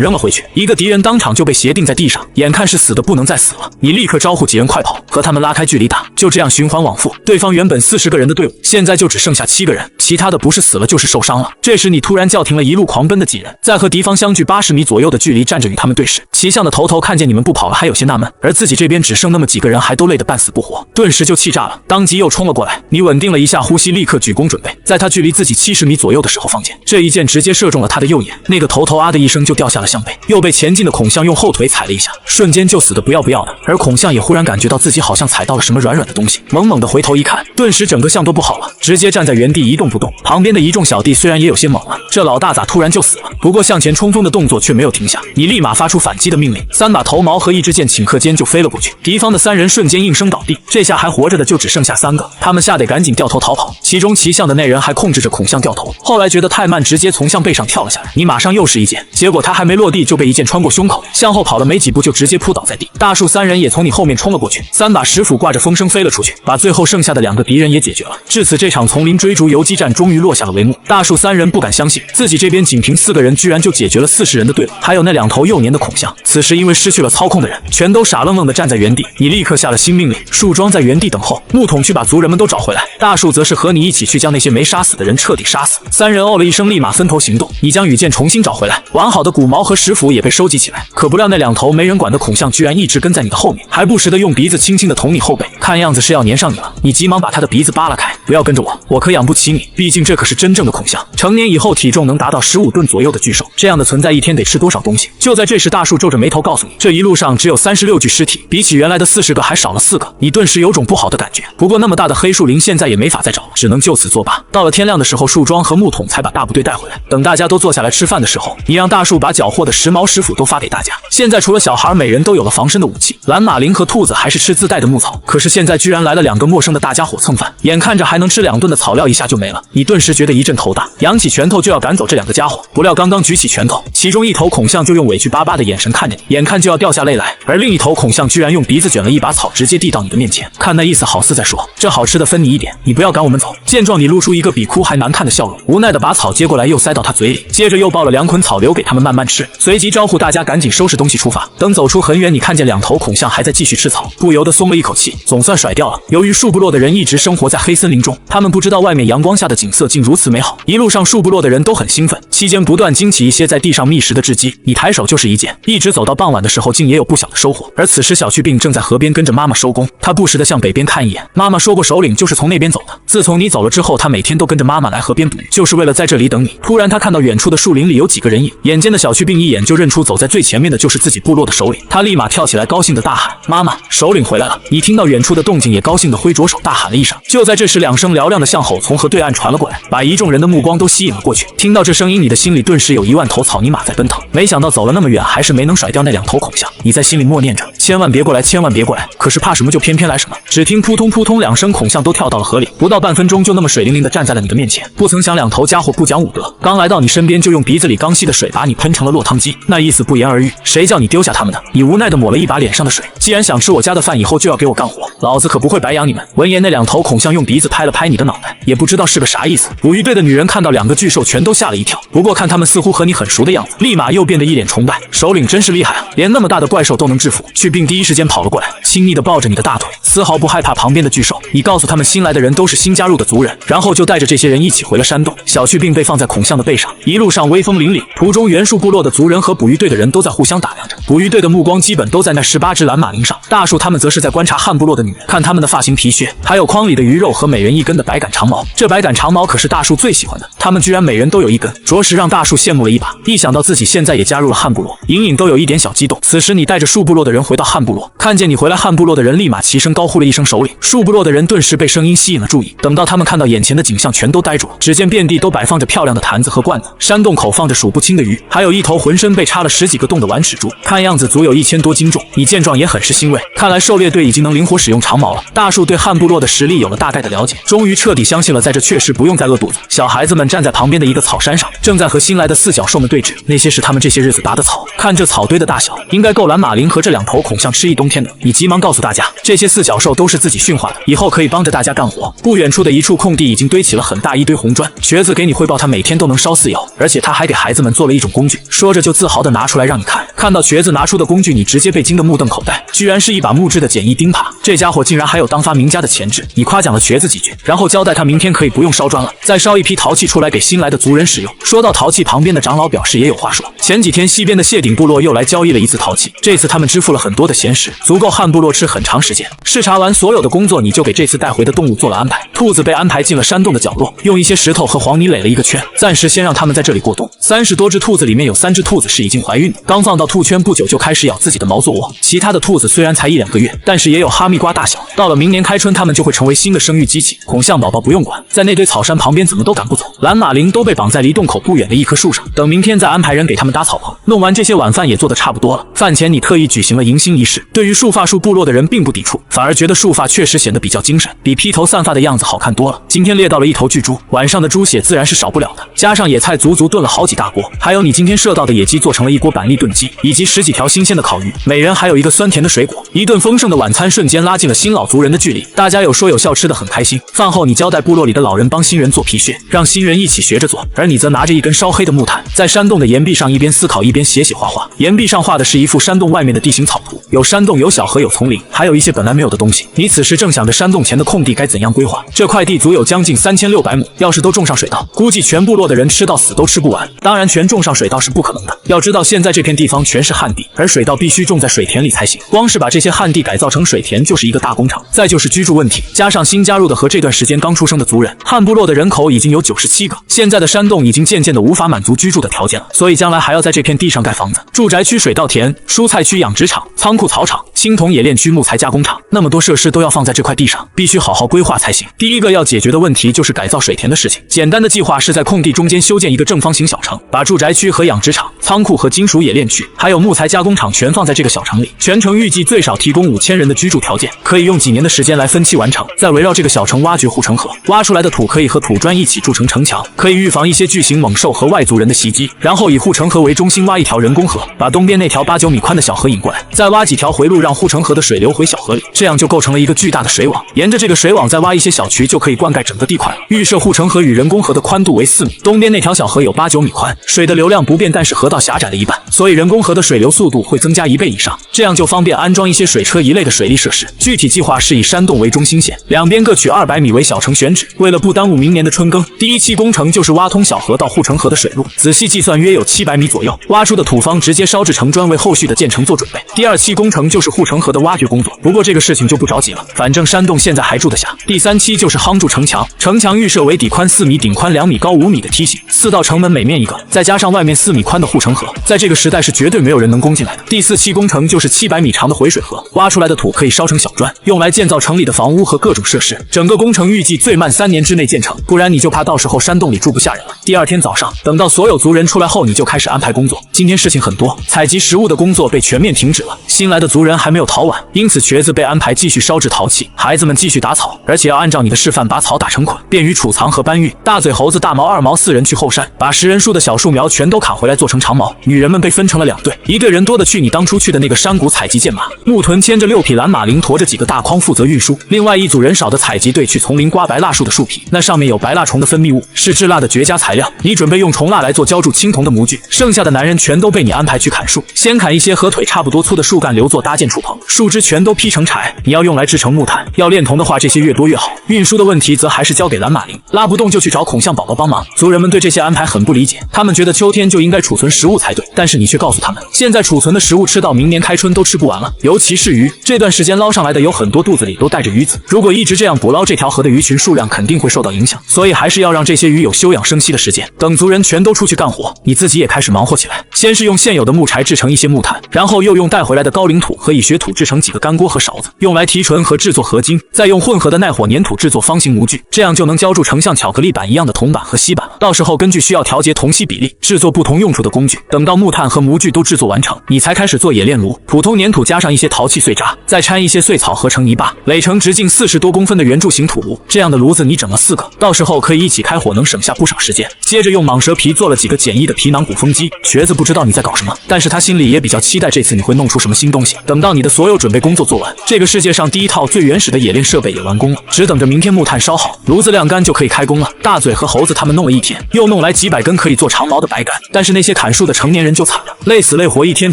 扔了回去，一个敌人当场就被斜钉在地上，眼看是死的不能再死了，你立刻招呼几人快跑，和他们拉开距离打。就这样循环往复，对方原本40个人的队伍，现在就只剩下7个人，其他的不是死了就是受伤了。这时你突然叫停了一路狂奔的几人，在和敌方相距80米左右的距离站着与他们对视。骑象的头看见你们不跑了，还有些纳闷，而自己这边只剩那么几个人，还都累得半死不活，顿时就气炸了，当即又冲了过来。你稳定了一下呼吸，立刻举弓准备，在他距离自己70米左右的时候放箭，这一箭直接射中了他的右眼，那个头啊的一声就掉下了象背，又被前进的孔象用后腿踩了一下，瞬间就死得不要不要的。而孔象也忽然感觉到自己好像踩到了什么软软的东西，猛猛的回头一看，顿时整个象都不好了，直接站在原地一动不动。旁边的一众小弟虽然也有些懵了，这老大咋突然就死了？不过向前冲锋的动作却没有停下，你立马发出反击的命令，3把头矛和1支箭顷刻间就飞了过去，敌方的3人瞬间应声倒地，这下还活着的就只剩下3个，他们吓得赶紧掉头逃跑，其中骑象的那人还控制着孔象掉头，后来觉得太慢，直接从象背上跳了下来，你马上又是一箭，结果他还没落地就被一箭穿过胸口，向后跑了没几步就直接扑倒在地。大树3人也从你后面冲了过去，3把石斧挂着风声飞了出去，把最后剩下的2个敌人也解决了。至此这场丛林追逐游击战终于落下了帷幕。大树3人不敢相信自己这边仅凭4个人居然就解决了40人的队伍，还有那2头幼年的孔象。此时因为失去了操控的人全都傻愣愣的站在原地，你立刻下了新命令，树桩在原地等候，木桶去把族人们都找回来，大树则是和你一起去将那些没杀死的人彻底杀死。3人哦了一声，立马分头行动，你将羽箭重新找回来，完好的骨矛和石斧也被收集起来。可不料那2头没人管的孔象居然一直跟在你的后面，还不时的用鼻子轻轻的捅你后背，看样子是要粘上你了。你急忙把他的鼻子扒拉开，不要跟着我，我可养不起你，毕竟这可是真正的孔象，成年以后体重能达到15吨左右的巨兽，这样的存在一天得吃多少东西？就在这时，大树皱着眉头告诉你，这一路上只有36具尸体，比起原来的40个还少了4个，你顿时有种不好的感觉。不过那么大的黑树林现在也没法再找了，只能就此作罢。到了天亮的时候，树桩和木桶才把大部队带回来。等大家都坐下来吃饭的时候，你让大树把缴获的10矛石斧都发给大家。现在除了小孩，每人都有了防身的武器。蓝马羚和兔子还是吃自带的牧草，可是现在居然来了2个陌生的大家伙蹭饭，眼看着还能吃2顿的草料，一下就没了。你顿时觉得一阵头大，扬起拳头就要赶走这2个家伙。不料刚刚举起拳头，其中一头孔象就用委屈巴巴的眼神看着你，眼看就要掉下泪来。而另一头孔象居然用鼻子卷了一把草，直接递到你的面前，看那意思好似在说：“这好吃的分你一点，你不要赶我们走。”见状，你露出一个比哭还难看的笑容，无奈的把草接过来又塞到他嘴里，接着又抱了2捆草留给他们慢慢吃，随即招呼大家赶紧收拾东西出发。等走出很远，你看见2头孔象还在继续吃草，不由得松了一口气，总算甩掉了。由于树部落的人一直生活在黑森林中，他们不知道外面阳光下的景色竟如此美好，一路上树部落的人都很兴奋，期间不断惊起一些在地上觅食的雉鸡，你抬手就是一件，一直走到傍晚的时候，竟也有不小的收获。而此时小去病正在河边跟着妈妈收工，他不时地向北边看一眼，妈妈说过首领就是从那边走的，自从你走了之后，他每天都跟着妈妈来河边捕鱼，就是为了在这里等你。突然他看到远处的树林里有几个人影，眼尖的小去病一眼就认出走在最前面的就是自己部落的首领，他立马跳起来高兴地大喊：“妈妈，首领回来了！”你听到远处的动静也高兴地挥着手大喊了一声。就在这时，2声嘹亮的象吼从河对岸传了过来，把一众人的目光都吸引了过去。听到这声音，你的心里顿时有1万头草泥马在奔腾。没想到走了那么远，还是没能甩掉那2头孔象。你在心里默念着：“千万别过来，千万别过来！”可是怕什么就偏偏来什么。只听扑通扑通2声，孔象都跳到了河里，不到半分钟就那么水灵灵地站在了你的面前。不曾想2头家伙不讲武德，刚来到你身边就用鼻子里刚吸的水把你喷成了落汤鸡，那意思不言而喻。谁叫你丢下他们的？你无奈地抹了一把脸上的水。既然想吃我家的饭，以后就要给我干活，老子可不会白养你们。闻言，那2头孔象用鼻子拍了拍你的脑袋，也不知道是个啥意思。捕鱼队的女人看到2个巨兽，全都吓了一跳。不过看他们似乎和你很熟的样子，立马又变得一脸崇拜。首领真是厉害啊，连那么大的怪兽都能制服。去病第一时间跑了过来，亲昵地抱着你的大腿，丝毫不害怕旁边的巨兽。你告诉他们新来的人都是新加入的族人，然后就带着这些人一起回了山洞。小去病被放在孔象的背上，一路上威风凛凛。途中原树部落的族人和捕鱼队的人都在互相打量着，捕鱼队的目光基本都在那18只蓝马铃上，大树他们则是在观察汉部落的女人，看他们的发型皮靴，还有筐里的鱼肉和每人1根的白杆长毛。这白杆长毛可是大树最喜欢的，他们居然每人都有1根，着实让大树羡慕了一把。一想到自己现在也加入了汉部落，隐隐都有一点小激动。此时你带着树部落的人回到汉部落，看见你回来，汉部落的人立马齐声高呼了一声首领。树部落的人顿时被声音吸引了注意，等到他们看到眼前的景象，全都呆住了。只见遍地都摆放着漂亮的坛子和罐子，山洞口放着数不清的鱼，还有一头浑身被插了10几个洞的顽齿猪，看样子足有1000多斤重。你见状也很是欣慰，看来狩猎队已经能灵活使用长矛了。大树对汉部落的实力有了大概的了解，终于彻底相信了在这确实不用再饿肚子。小孩子们站在旁边的一个草山上，正在和新来的4脚兽们对峙，那些是他们这些日子拔的草，看这草堆的大小，应该够蓝马铃和这2头孔象吃一冬天的。你急忙告诉大家，这些4脚兽都是自己驯化的，以后可以帮着大家干活。不远处的一处空地已经堆起了很大一堆红砖，瘸子给你汇报，他每天都能烧4窑，而且他还给孩子们做了一种工具，说着就自豪地拿出来让你看。看到瘸子拿出的工具，你直接被惊得目瞪口呆，居然是一把木质的简易钉耙，这家伙竟然还有当发明家的潜质。你夸奖了瘸子几句，然后交代他明天可以不用烧砖了，再烧一批陶器出来给新来的族人使用。说到陶器，旁边的长老表示也有话说，前几天西边的谢顶部落又来交易了一次陶器，这次他们支付了很多的闲食，足够汉部落吃很长时间。视察完所有的工作，你就给这次带回的动物做了安排。兔子被安排进了山洞的角落，用一些石头和黄泥垒了一个圈，暂时先让他们在这里过冬。30多只兔子里面有3只兔子是已经怀孕的，刚放到兔圈不久就开始咬自己的毛做窝。其他的兔子虽然才1、2个月，但是也有哈密瓜大小，到了明年开春，它们就会成为新的生育机器。孔象宝宝不用管，在那堆草山旁边怎么都赶不走。蓝马铃都被绑在离洞口不远的一棵树上，等明天再安排人给他们搭草棚。弄完这些，晚饭也做得差不多了。饭前你特意举行了迎新仪式，对于树发树部落的人并不抵触，反而觉得树发确实显得比较精神，比披头散发的样子好看多了。今天猎到了1头巨猪，晚上的猪血自然是少不了的，加上野菜足足炖了好几大锅，还有你今天射到的野鸡做成了1锅板栗炖鸡，以及10几条新鲜的烤鱼，每人还有1个酸甜的水果。一顿丰盛的晚餐瞬间拉近了新老族人的距离，大家有说有笑，吃得很开心。饭后你交代部落里的老人帮新人做皮靴，让新人一起学着做，而你则拿着1根烧黑的木炭，在山洞的岩壁上一边思考一边写画画。岩壁上画的是一幅山洞外面的地形草图，有山洞，有小河，有丛林，还有一些本来没有的东西。你此时正想着山洞前的空地该怎样规划，这块地足有将近3600亩，要是都种上水稻，估计全部落的人吃到死都吃不完。当然全种上水稻是不可能的，要知道现在这片地方全是旱地，而水稻必须种在水田里才行，光是把这些旱地改造成水田就是一个大工程。再就是居住问题，加上新加入的和这段时间刚出生的族人，汉部落的人口已经有97个，现在的山洞已经渐渐的无法满足居住的条件了，所以将来还要在这片地上盖房子。住宅区、水稻田、蔬菜区、养殖场、仓库、草场、青铜冶炼区木材加工厂，那么多设施都要放在这块地上，必须好好规划才行。第一个要解决的问题就是改造水田的事情。简单的计划是在空地中间修建一个正方形小城，把住宅区和养殖场、仓库和金属冶炼区，还有木材加工厂全放在这个小城里。全城预计最少提供5000人的居住条件，可以用几年的时间来分期完成。再围绕这个小城挖掘护城河，挖出来的土可以和土砖一起筑成城墙，可以预防一些巨型猛兽和外族人的袭击。然后以护城河为中心挖一条人工河，把东边那条8-9米宽的小河引过来，再挖几条回路让护城河的水流回小河里，这样就构成了一个巨大的水网。沿着这个水网再挖一些小渠，就可以灌溉整个地块了。预设护城河与人工河的宽度为4米，东边那条小河有8-9米宽，水的流量不变，但是河道狭窄了一半，所以人工河的水流速度会增加1倍以上，这样就方便安装一些水车一类的水利设施。具体计划是以山洞为中心线，两边各取200米为小城选址。为了不耽误明年的春耕，第一期工程就是挖通小河到护城河的水路，仔细计算约有700米左右，挖出的土方直接烧制成砖，为后续的建成做准备。第二期工程就是护城河的挖掘工作，不过这个事情就不着急了，反正山洞现在还住得下。第三期就是夯筑城墙，城墙预设为底宽4米、顶宽2米、高5米的梯形，4道城门每面一个，再加上外面4米宽的护城河，在这个时代是绝对没有人能攻进来的。第四期工程就是700米长的回水河，挖出来的土可以烧成小砖，用来建造城里的房屋和各种设施。整个工程预计最慢3年之内建成，不然你就怕到时候山洞里住不下人了。第二天早上，等到所有族人出来后，你就开始安排工作。今天事情很多，采集食物的工作被全面停止了，新来的族人还没有逃完，因此瘸子被安排继续烧制陶器，孩子们继续打草，而且要按照你的示范把草打成捆，便于储藏和搬运。大嘴猴子、大毛、二毛4人去后山，把10人树的小树苗全都砍回来做成长矛。女人们被分成了2队，一队人多的去你当初去的那个山谷采集剑马，木屯牵着6匹蓝马铃，驮着几个大筐负责运输。另外一组人少的采集队去丛林刮白蜡树的树皮，那上面有白蜡虫的分泌物，是制蜡的绝佳材料。你准备用虫蜡来做浇筑青铜的模具。剩下的男人全都被你安排去砍树，先砍一些和腿差不多粗的树干留作搭建触棚，树枝全都劈成柴，你要用来制成木炭。要炼铜的话，这些越多越好。运输的问题则还是交给蓝马铃，拉不动就去找孔象宝宝帮忙。族人们对这些安排很不理解，他们觉得秋天就应该储存食物才对，但是你却告诉他们，现在储存的食物吃到明年开春都吃不完了，尤其是鱼，这段时间捞上来的有很多肚子里都带着鱼籽，如果一直这样捕捞，这条河的鱼群数量肯定会受到影响，所以还是要让这些鱼有休养生息的时间。等族人全都出去干活，你自己也开始忙活起来。先是用现有的木柴制成一些木炭，然后又用带回来的高岭土和蚁穴土制成几个干锅和勺子，用来提纯和制作合金，再用混合的耐火粘土制作方形模具，这样就能浇筑成像巧克力板一样的铜板和锡板。到时候根据需要调节铜锡比例，制作不同用处的工具。等到木炭和模具都制作完成，你才开始做冶炼炉，普通粘土加上一些陶器碎渣，再掺一些碎草合成泥巴，垒成直径40多公分的圆柱形土炉。这样的炉子你整了4个，到时候可以一起开火，能省下不少时间。接着用蟒蛇皮做了几个简易的皮囊鼓风机。瘸子不知道你在搞什么，但是他心里也比较期待这次你会弄出什么新东西。等到你的所有准备工作做完，这个世界上第一套最原始的冶炼设备也完工了，只等着明天木炭烧好，炉子晾干就可以开工了。大嘴和猴子他们弄了1天，又弄来几百根可以做长矛的白杆，但是那些砍树的成年人就惨了，累死累活1天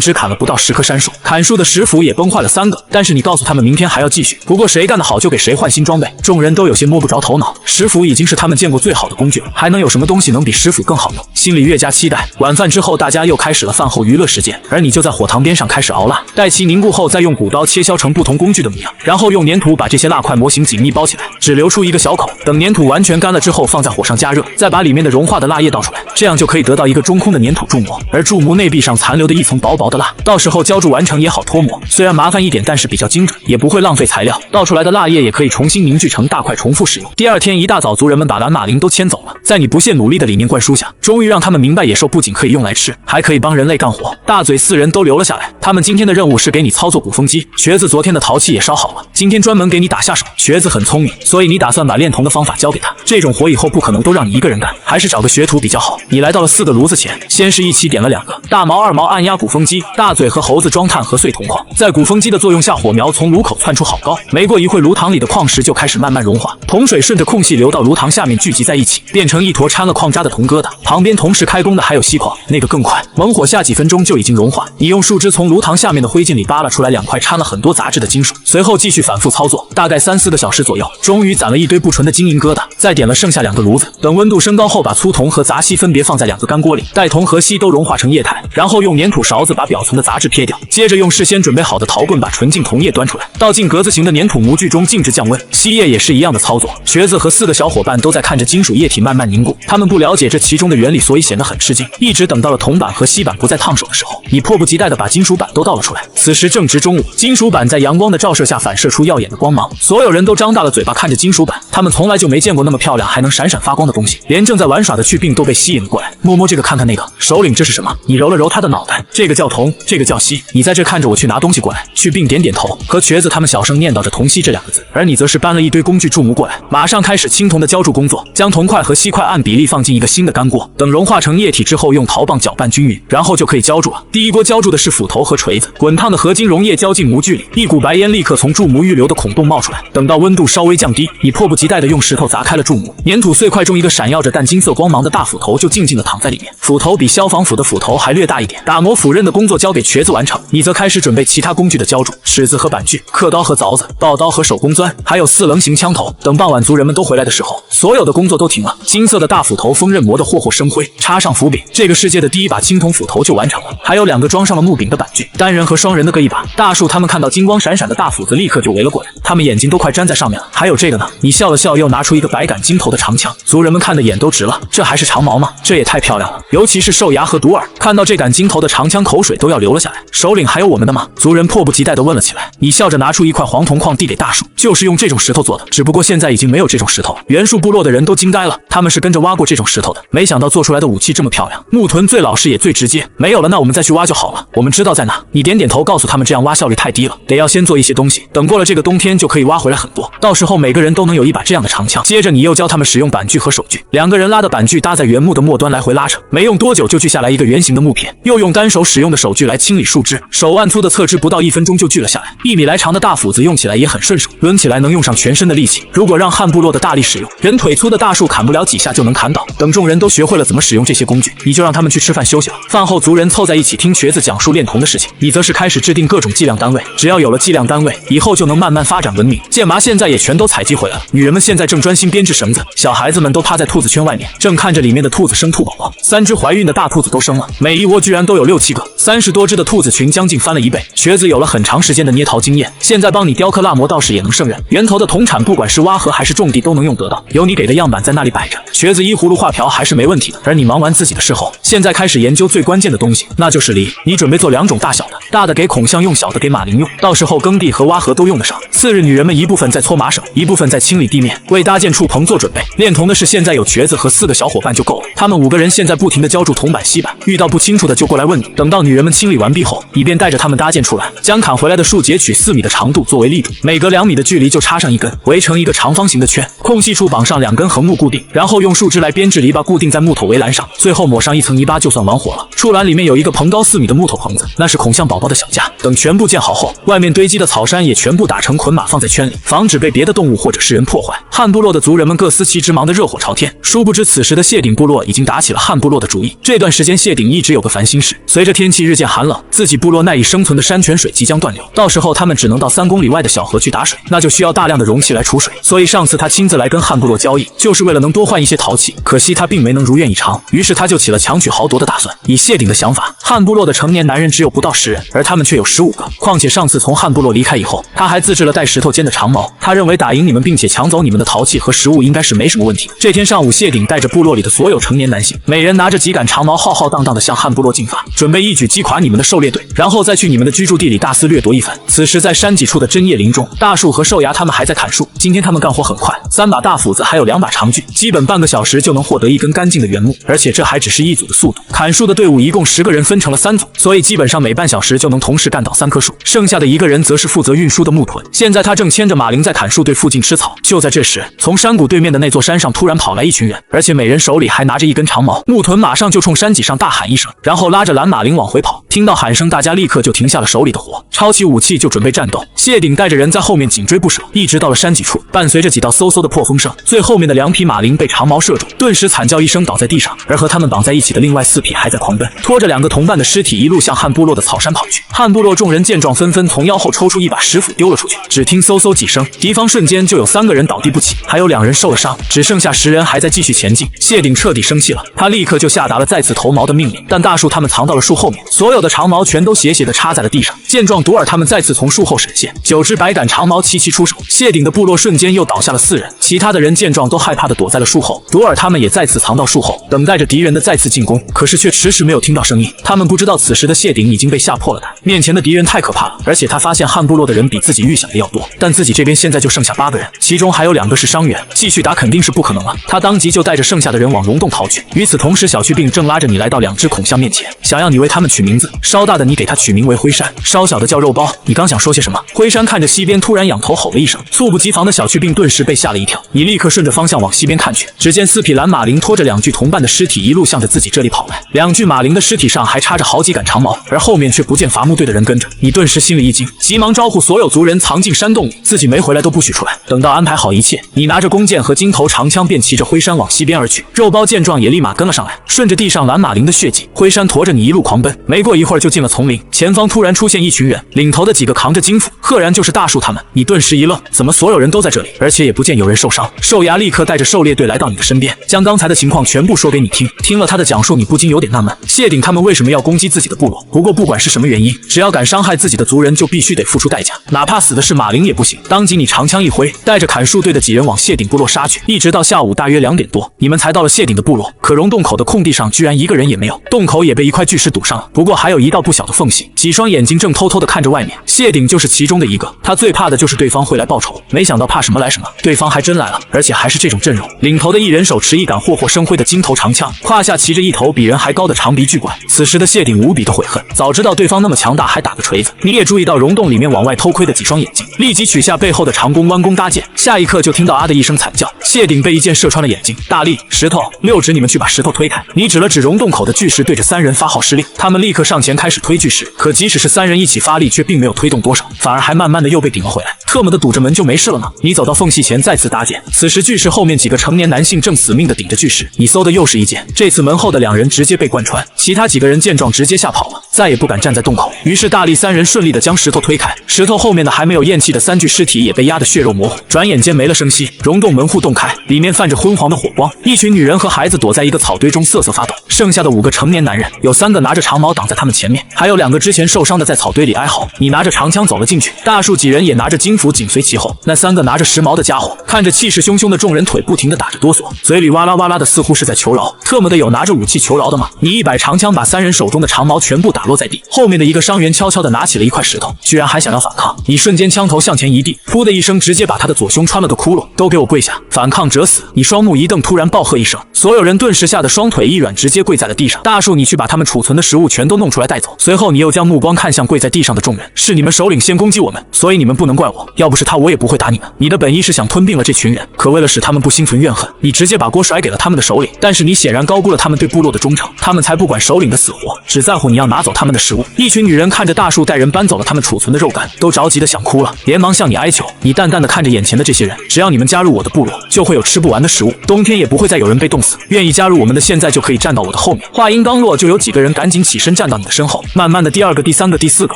只砍了不到10棵杉树，砍树的石斧也崩坏了3个。但是你告诉他们明天还要继续，不过谁干得好就给谁换新装备。众人都有些摸不着头脑，石斧已经是他们见过最好的工具了，还能有什么东西能比石斧更好用？心里越加期待。晚饭之后，大家又开始了饭后娱乐时间，而你就在火塘边上开始熬蜡，待其凝固后，再用骨刀切削成不同工具的模样，然后用粘土把这些蜡块模型紧密包起来，只留出一个小口。等粘土完全干了之后，放在火上加热，再把里面的融化的蜡液倒出来，这样就可以得到一个中空的粘土铸模，而铸模内壁上残留的一层薄薄的蜡，到时候浇筑完成也好脱模。虽然麻烦一点，但是比较精准，也不会浪费材料。倒出来的蜡液也可以重新凝聚成大块重复使用。第二天一大早，族人们把蓝马铃都牵走了，在你不懈努力的理念灌输下，终于让他们明白野兽不仅可以用来吃，还可以帮人类干活。大嘴4人都留了下来，他们今天的任务是给你操作鼓风机。瘸子昨天的陶器也烧好了，今天专门给你打下手。瘸子很聪明，所以你打算把炼铜的方法教给他。这种活以后不可能都让你一个人干，还是找个学徒比较好。你来到了4个炉子前，先是一起点了2个。大毛、二毛按压鼓风机，大嘴和猴子装炭和碎铜矿。在鼓风机的作用下，火苗从炉口窜出好高。没过一会，炉膛里的矿石就开始慢慢融化，铜水顺着空隙流到炉膛下面聚集在一起，变成一坨掺了矿渣的铜疙瘩。旁边同时开工的还有锡矿，那个更快，猛火下几分钟就已经融化。你用树枝从炉膛下面的灰烬里扒拉出来2块掺了很多杂质的金属，随后继续反复操作，大概3-4个小时左右，终于攒了一堆不纯的金银疙瘩。再点了剩下2个炉子，等温度升高后，把粗铜和杂锡分别放在2个干锅里，待铜和锡都融化成液态，然后用粘土勺子把表层的杂质撇掉，接着用事先准备好的陶棍把纯净铜液端出来，倒进格子形的粘土模具中静置降温。锡液也是一样的操作。瘸子和4个小伙伴都在看着金属液体慢慢凝固，他们不了解这其中的原理，所以显得很吃惊。一直等到了铜板和锡板不再烫手的时候，你迫不及待地把金属板都倒了出来。此时正值中午，金属板在阳光的照射下反射出耀眼的光芒，所有人都张大了嘴巴看着金属板，他们从来就没见过那么漂亮还能闪闪发光的东西，连正在玩耍的去病都被吸引了过来，摸摸这个看看那个。首领，这是什么？你揉了揉他的脑袋，这个叫铜，这个叫锡，你在这看着我去拿东西过来。去病点点头，和瘸子他们小声念叨着铜锡这两个字，而你则是搬了一堆工具注目过来，马上开始青铜的浇铸工作，将铜块和锡块按比例放进一个新的干锅，等融化成液体之后，用陶棒搅拌均匀，然后就可以浇铸了。第一锅浇铸的是斧头和锤子，滚烫的合金溶液浇进模具里，一股白烟立刻从注模预留的孔洞冒出来。等到温度稍微降低，你迫不及待地用石头砸开了注模，粘土碎块中一个闪耀着淡金色光芒的大斧头就静静地躺在里面。斧头比消防斧的斧头还略大一点，打磨斧刃的工作交给瘸子完成，你则开始准备其他工具的浇铸，尺子和板锯、刻刀和凿子、刨刀和手工钻，还有4棱形枪头。等傍晚族人们都回来的时候，所有的工作都停了，金色的大斧头锋刃磨得霍霍生辉，插上斧柄，这个世界的第一把青铜斧头就完成了。还有2个装上了木柄的板锯，单人和双人的各一把。大树他们看到金光闪闪的大斧子，立刻就围了过来，他们眼睛都快粘在上面了。还有这个呢？你笑了笑，又拿出一个百杆金头的长枪，族人们看的眼都直了，这还是长矛吗？这也太漂亮了，尤其是兽牙和独耳，看到这杆金头的长枪，口水都要流了下来。首领，还有我们的吗？族人迫不及待地问了起来。你笑着拿出一块黄铜矿递给大树，就是用这种石头做的，只不过现在已经没有这种石头了。原树部落的人都惊呆了，他们是跟着挖过这种石头的，没想到做出来的武器这么漂亮。木臀最老实也最直接，没有了那我们再去挖就好了，我们知道在哪。你点点头，告诉他们这样挖效率太低了，得要先做一些东西，等过了这个冬天就可以挖回来很多，到时候每个人都能有一把这样的长枪。接着你又教他们使用板锯和手锯，2个人拉的板锯搭在原木的末端来回拉扯，没用多久就锯下来一个圆形的木片，又用单手使用的手锯来清理树枝，手腕粗的侧枝不到1分钟就锯了下来。1米来长的大斧子用起来也很顺手，抡起来能用上全身的力气，如果让汉部落的大力使用，人腿粗的大树砍不了几下就能砍倒。等众人都学会了怎么使用这些工具，你就让他们去吃饭休息了。饭后族人凑在一起听瘸子讲述炼铜的事情，你则是开始制定各种计量单位，只要有了计量单位，以后就能慢慢发展文明。剑麻现在也全都采集回来了，女人们现在正专心编织绳子，小孩子们都趴在兔子圈外面，正看着里面的兔子生兔宝宝。3只怀孕的大兔子都生了，每一窝居然都有6、7个，30多只的兔子群将近翻了1倍。瘸子有了很长时间的捏陶经验，现在帮你雕刻蜡模倒是也能胜任。源头的铜产不管是挖河还是种地都能用得到，有你给的样板在那里摆着，瘸子依葫芦画瓢还是没问题的。而你忙完自己的事后，现在开始研究最关键的东西，那就是犁。你准备做2种大小的，大的给孔象用，小的给马铃用，到时候耕地和挖河都用得上。次日，女人们一部分在搓麻绳，一部分在清理地面，为搭建畜棚做准备。炼铜的是现在有瘸子和4个小伙伴就够了，他们5个人现在不停地浇筑铜板、锡板，遇到不清楚的就过来问你。等到女人们清理完毕后，你便带着他们搭建出来，将砍回来的树截取4米的长度作为立柱，每隔2米的距离就插上一根，围成一个长方形的圈，空隙处绑上2根横木固定，然后用树枝来编制篱笆固定在木头围栏上，最后抹上一层泥巴就算完活了。畜栏里面有一个棚高4米的木头棚子，那是孔象宝宝的小家。等全部建好后，外面堆积的草山也全部打成捆码放在圈里，防止被别的动物或者是人破坏。汉部落的族人们各司其职，忙得热火朝天。殊不知此时的谢顶部落已经打起了汉部落的主意。这段时间谢顶一直有个烦心事，随着天气日渐寒冷，自己部落赖以生存的山泉水即将断流，到时候他们只能到3公里外的小河去打水，那就需要大量的容器来储水。所以上次他亲自来跟汉部落交易，就是为了能多换一些陶器，可惜他并没能如愿以偿，于是他就起了强取豪夺的打算。以谢顶的想法，汉部落的成年男人只有不到10人，而他们却有15个。况且上次从汉部落离开以后，他还自制了带石头尖的长矛，他认为打赢你们并且抢走你们的陶器和食物应该是没什么问题的。这天上午，谢顶带着部落里的所有成年男性，每人拿着几杆长矛，浩浩荡荡地向汉部落进发，准备一举击垮你们的狩猎队，然后再去你们的居住地里大肆掠夺一番。此时在山脊处的针叶林中，大树和兽牙他们还在砍树。今天他们干活很快，3把大斧子还有2把长锯，基本半个小时就能获得一根干净的原木，而且这还只是一组的速度。砍树的队伍一共10个人分成了3组，所以基本上每半小时就能同时干倒3棵树，剩下的1个人则是负责运输的木臀。现在他正牵着马铃在砍树堆附近吃草。就在这时，从山谷对面的那座山上突然跑来一群人，而且每人手里还拿着一根长矛。木臀马上就冲山脊上大喊一声，然后拉着蓝马铃往回跑。听到喊声，大家立刻就停下了手里的活，抄起武器就准备战斗。谢顶带着人在后面紧追不舍，一直到了山脊处，伴随着几道嗖嗖的破风声，最后面的2匹马铃被长矛射中，顿时惨叫一声倒在地上，而和他们绑在一起的另外4匹还在狂奔，拖着2个同伴的尸体一路向汉部落的草山跑去。汉部落众人见状，纷纷从腰后抽出一把石斧丢了出去，只听嗖嗖几声，敌方瞬间就有3个人倒地不起，还有2人受了伤，只剩下10人还在继续前进。谢顶彻底生气了，他立刻就下达了再次投矛的命令，但大树他们藏到了树后面，所有的长矛全都斜斜地插在了地上。见状，壮独尔他们再次从树后闪现，9只百杆长矛齐齐出手，谢顶的部落瞬间又倒下了4人。其他的人见状都害怕的躲在了树后，独尔他们也再次藏到树后，等待着敌人的再次进攻。可是却迟迟没有听到声音，他们不知道此时的谢顶已经被吓破了胆，面前的敌人太可怕了，而且他发现汉部落的人比自己预想的要多，但自己这边现在就剩下8个人，其中还有2个是伤员，继续打肯定是不可能了。他当即就带着剩下的人往溶洞逃去。与此同时，小胥并正拉着你来到2只孔象面前，想要你为他们取名字。稍大的你给他取名为灰山，稍小的叫肉包。你刚想说些什么？灰山看着西边，突然仰头吼了一声，猝不及防的小胥并顿时被吓了一跳。你立刻顺着方向往西边看去，只见4匹蓝马铃拖着2具同伴的尸体一路向着自己这里跑来，2具马铃的尸体上还插着好几杆长矛，而后面却不见伐木队的人跟着。你顿时心里一惊，急忙招呼所有族人藏进山洞里，自己没回来都不许出来。等到安排好一切，你拿着弓箭和金头长枪便骑着灰山往西边而去。肉包见状也立马跟了上来，顺着地上蓝马铃的血迹，灰山驮着你一路狂奔。没过一会儿就进了丛林，前方突然出现一群人，领头的几个扛着金斧，赫然就是大树他们。你顿时一愣，怎么所有人都在这里，而且也不见有人受伤？兽牙立刻带着狩猎队来到你的身边，将刚才的情况全部说给你听。听了他的讲述，你不禁有点纳闷，谢顶他们为什么要攻击自己的部落？不过不管是什么原因，只要敢伤害自己的族人，就必须得付出代价，哪怕死的是马铃也不行。当即你长枪一挥，带着砍树队的几人往谢顶部落杀去，一直到下午大约2点多，你们才到了谢顶的部落。可溶洞口的空地上居然一个人也没有，洞口也被一块巨石堵上了，不过还有一道不小的缝隙，几双眼睛正偷偷地看着外面。谢顶就是其中的一个，他最怕的就是对方会来报仇，没想到怕什么来什么，对方还真来了，而且还是这种阵容。领头的一人手持一杆霍霍生辉的金头长枪，胯下骑着一头比人还高的长鼻巨怪。此时的谢顶无比的悔恨，早知道对方那么强大，还打个锤子。你也注意到溶洞里面往外偷窥的几双眼睛，立即取下背后的长弓，弯弓搭箭。下一刻就听到啊的一声惨叫，谢顶被一箭射穿了眼睛。大力、石头、6指，你们去把石头推开。你指了指溶洞口的巨石，对着3人发号施令。他们立刻上前开始推巨石，可即使是3人一起发力，却并没有推动多少，反而还慢慢的又被顶了回来。特么的堵着门就没事了吗？你走到缝隙前再次搭箭，此时巨石后面几个成年男性正死命的顶着巨石，你嗖的又是一箭，这次门后的2人直接被贯穿，其他几个人见状直接吓跑了，再也不敢站在洞口。于是大力3人顺利的将石头推开，石头后面的还没有咽气的3具尸体也被压得血肉模糊，转眼间没了声息。溶洞门户洞开，里面泛着昏黄的火光，一群女人和孩子躲在一个草堆中瑟瑟发抖，剩下的5个成年男人，有3个拿着长矛挡在他们前面，还有2个之前受伤的在草堆里哀嚎。你拿着长枪走了进去，大树几人也拿着金斧紧随其后。那3个拿着石矛的家伙看着气势汹汹的众人，腿不停地打着哆嗦，嘴里哇啦哇啦的，似乎是在求饶。特么的有拿着武器求饶的吗？你一摆长枪，把3人手中的长矛全部打落在地。后面的一个伤员悄悄地拿起了一块石头，居然还想要反抗。你瞬间枪头向前一递，噗的一声，直接把他的左胸穿了个窟窿。都给我跪下，反抗者死！你双目一瞪，突然暴喝一声，所有人顿时吓得双腿一软，直接跪在了地上。大树，你去把他们储存的食物全都弄出来带走。随后你又将目光看向跪在地上的众人，是你们首领先攻击我们，所以你们不能怪我，要不是他我也不会打你们。你的本意是想吞并了这群人，可为了使他们不心存怨恨，你直接把锅甩给了他们的首领。但是你显然高估了他们对部落的忠诚，他们才不管首领的死活，只在乎你要拿走他们的食物。一群女人看着大树带人搬走了他们储存的肉干，都着急的想哭了，连忙向你哀求。你淡淡的看着眼前的这些人，只要你们加入我的部落，就会有吃不完的食物，冬天也不会再有人被冻死。愿意加入我们的现在就可以站到我的后面。话音刚落，就有几个人赶紧起身站到你的身后。慢慢的，第2个、第3个、第4个，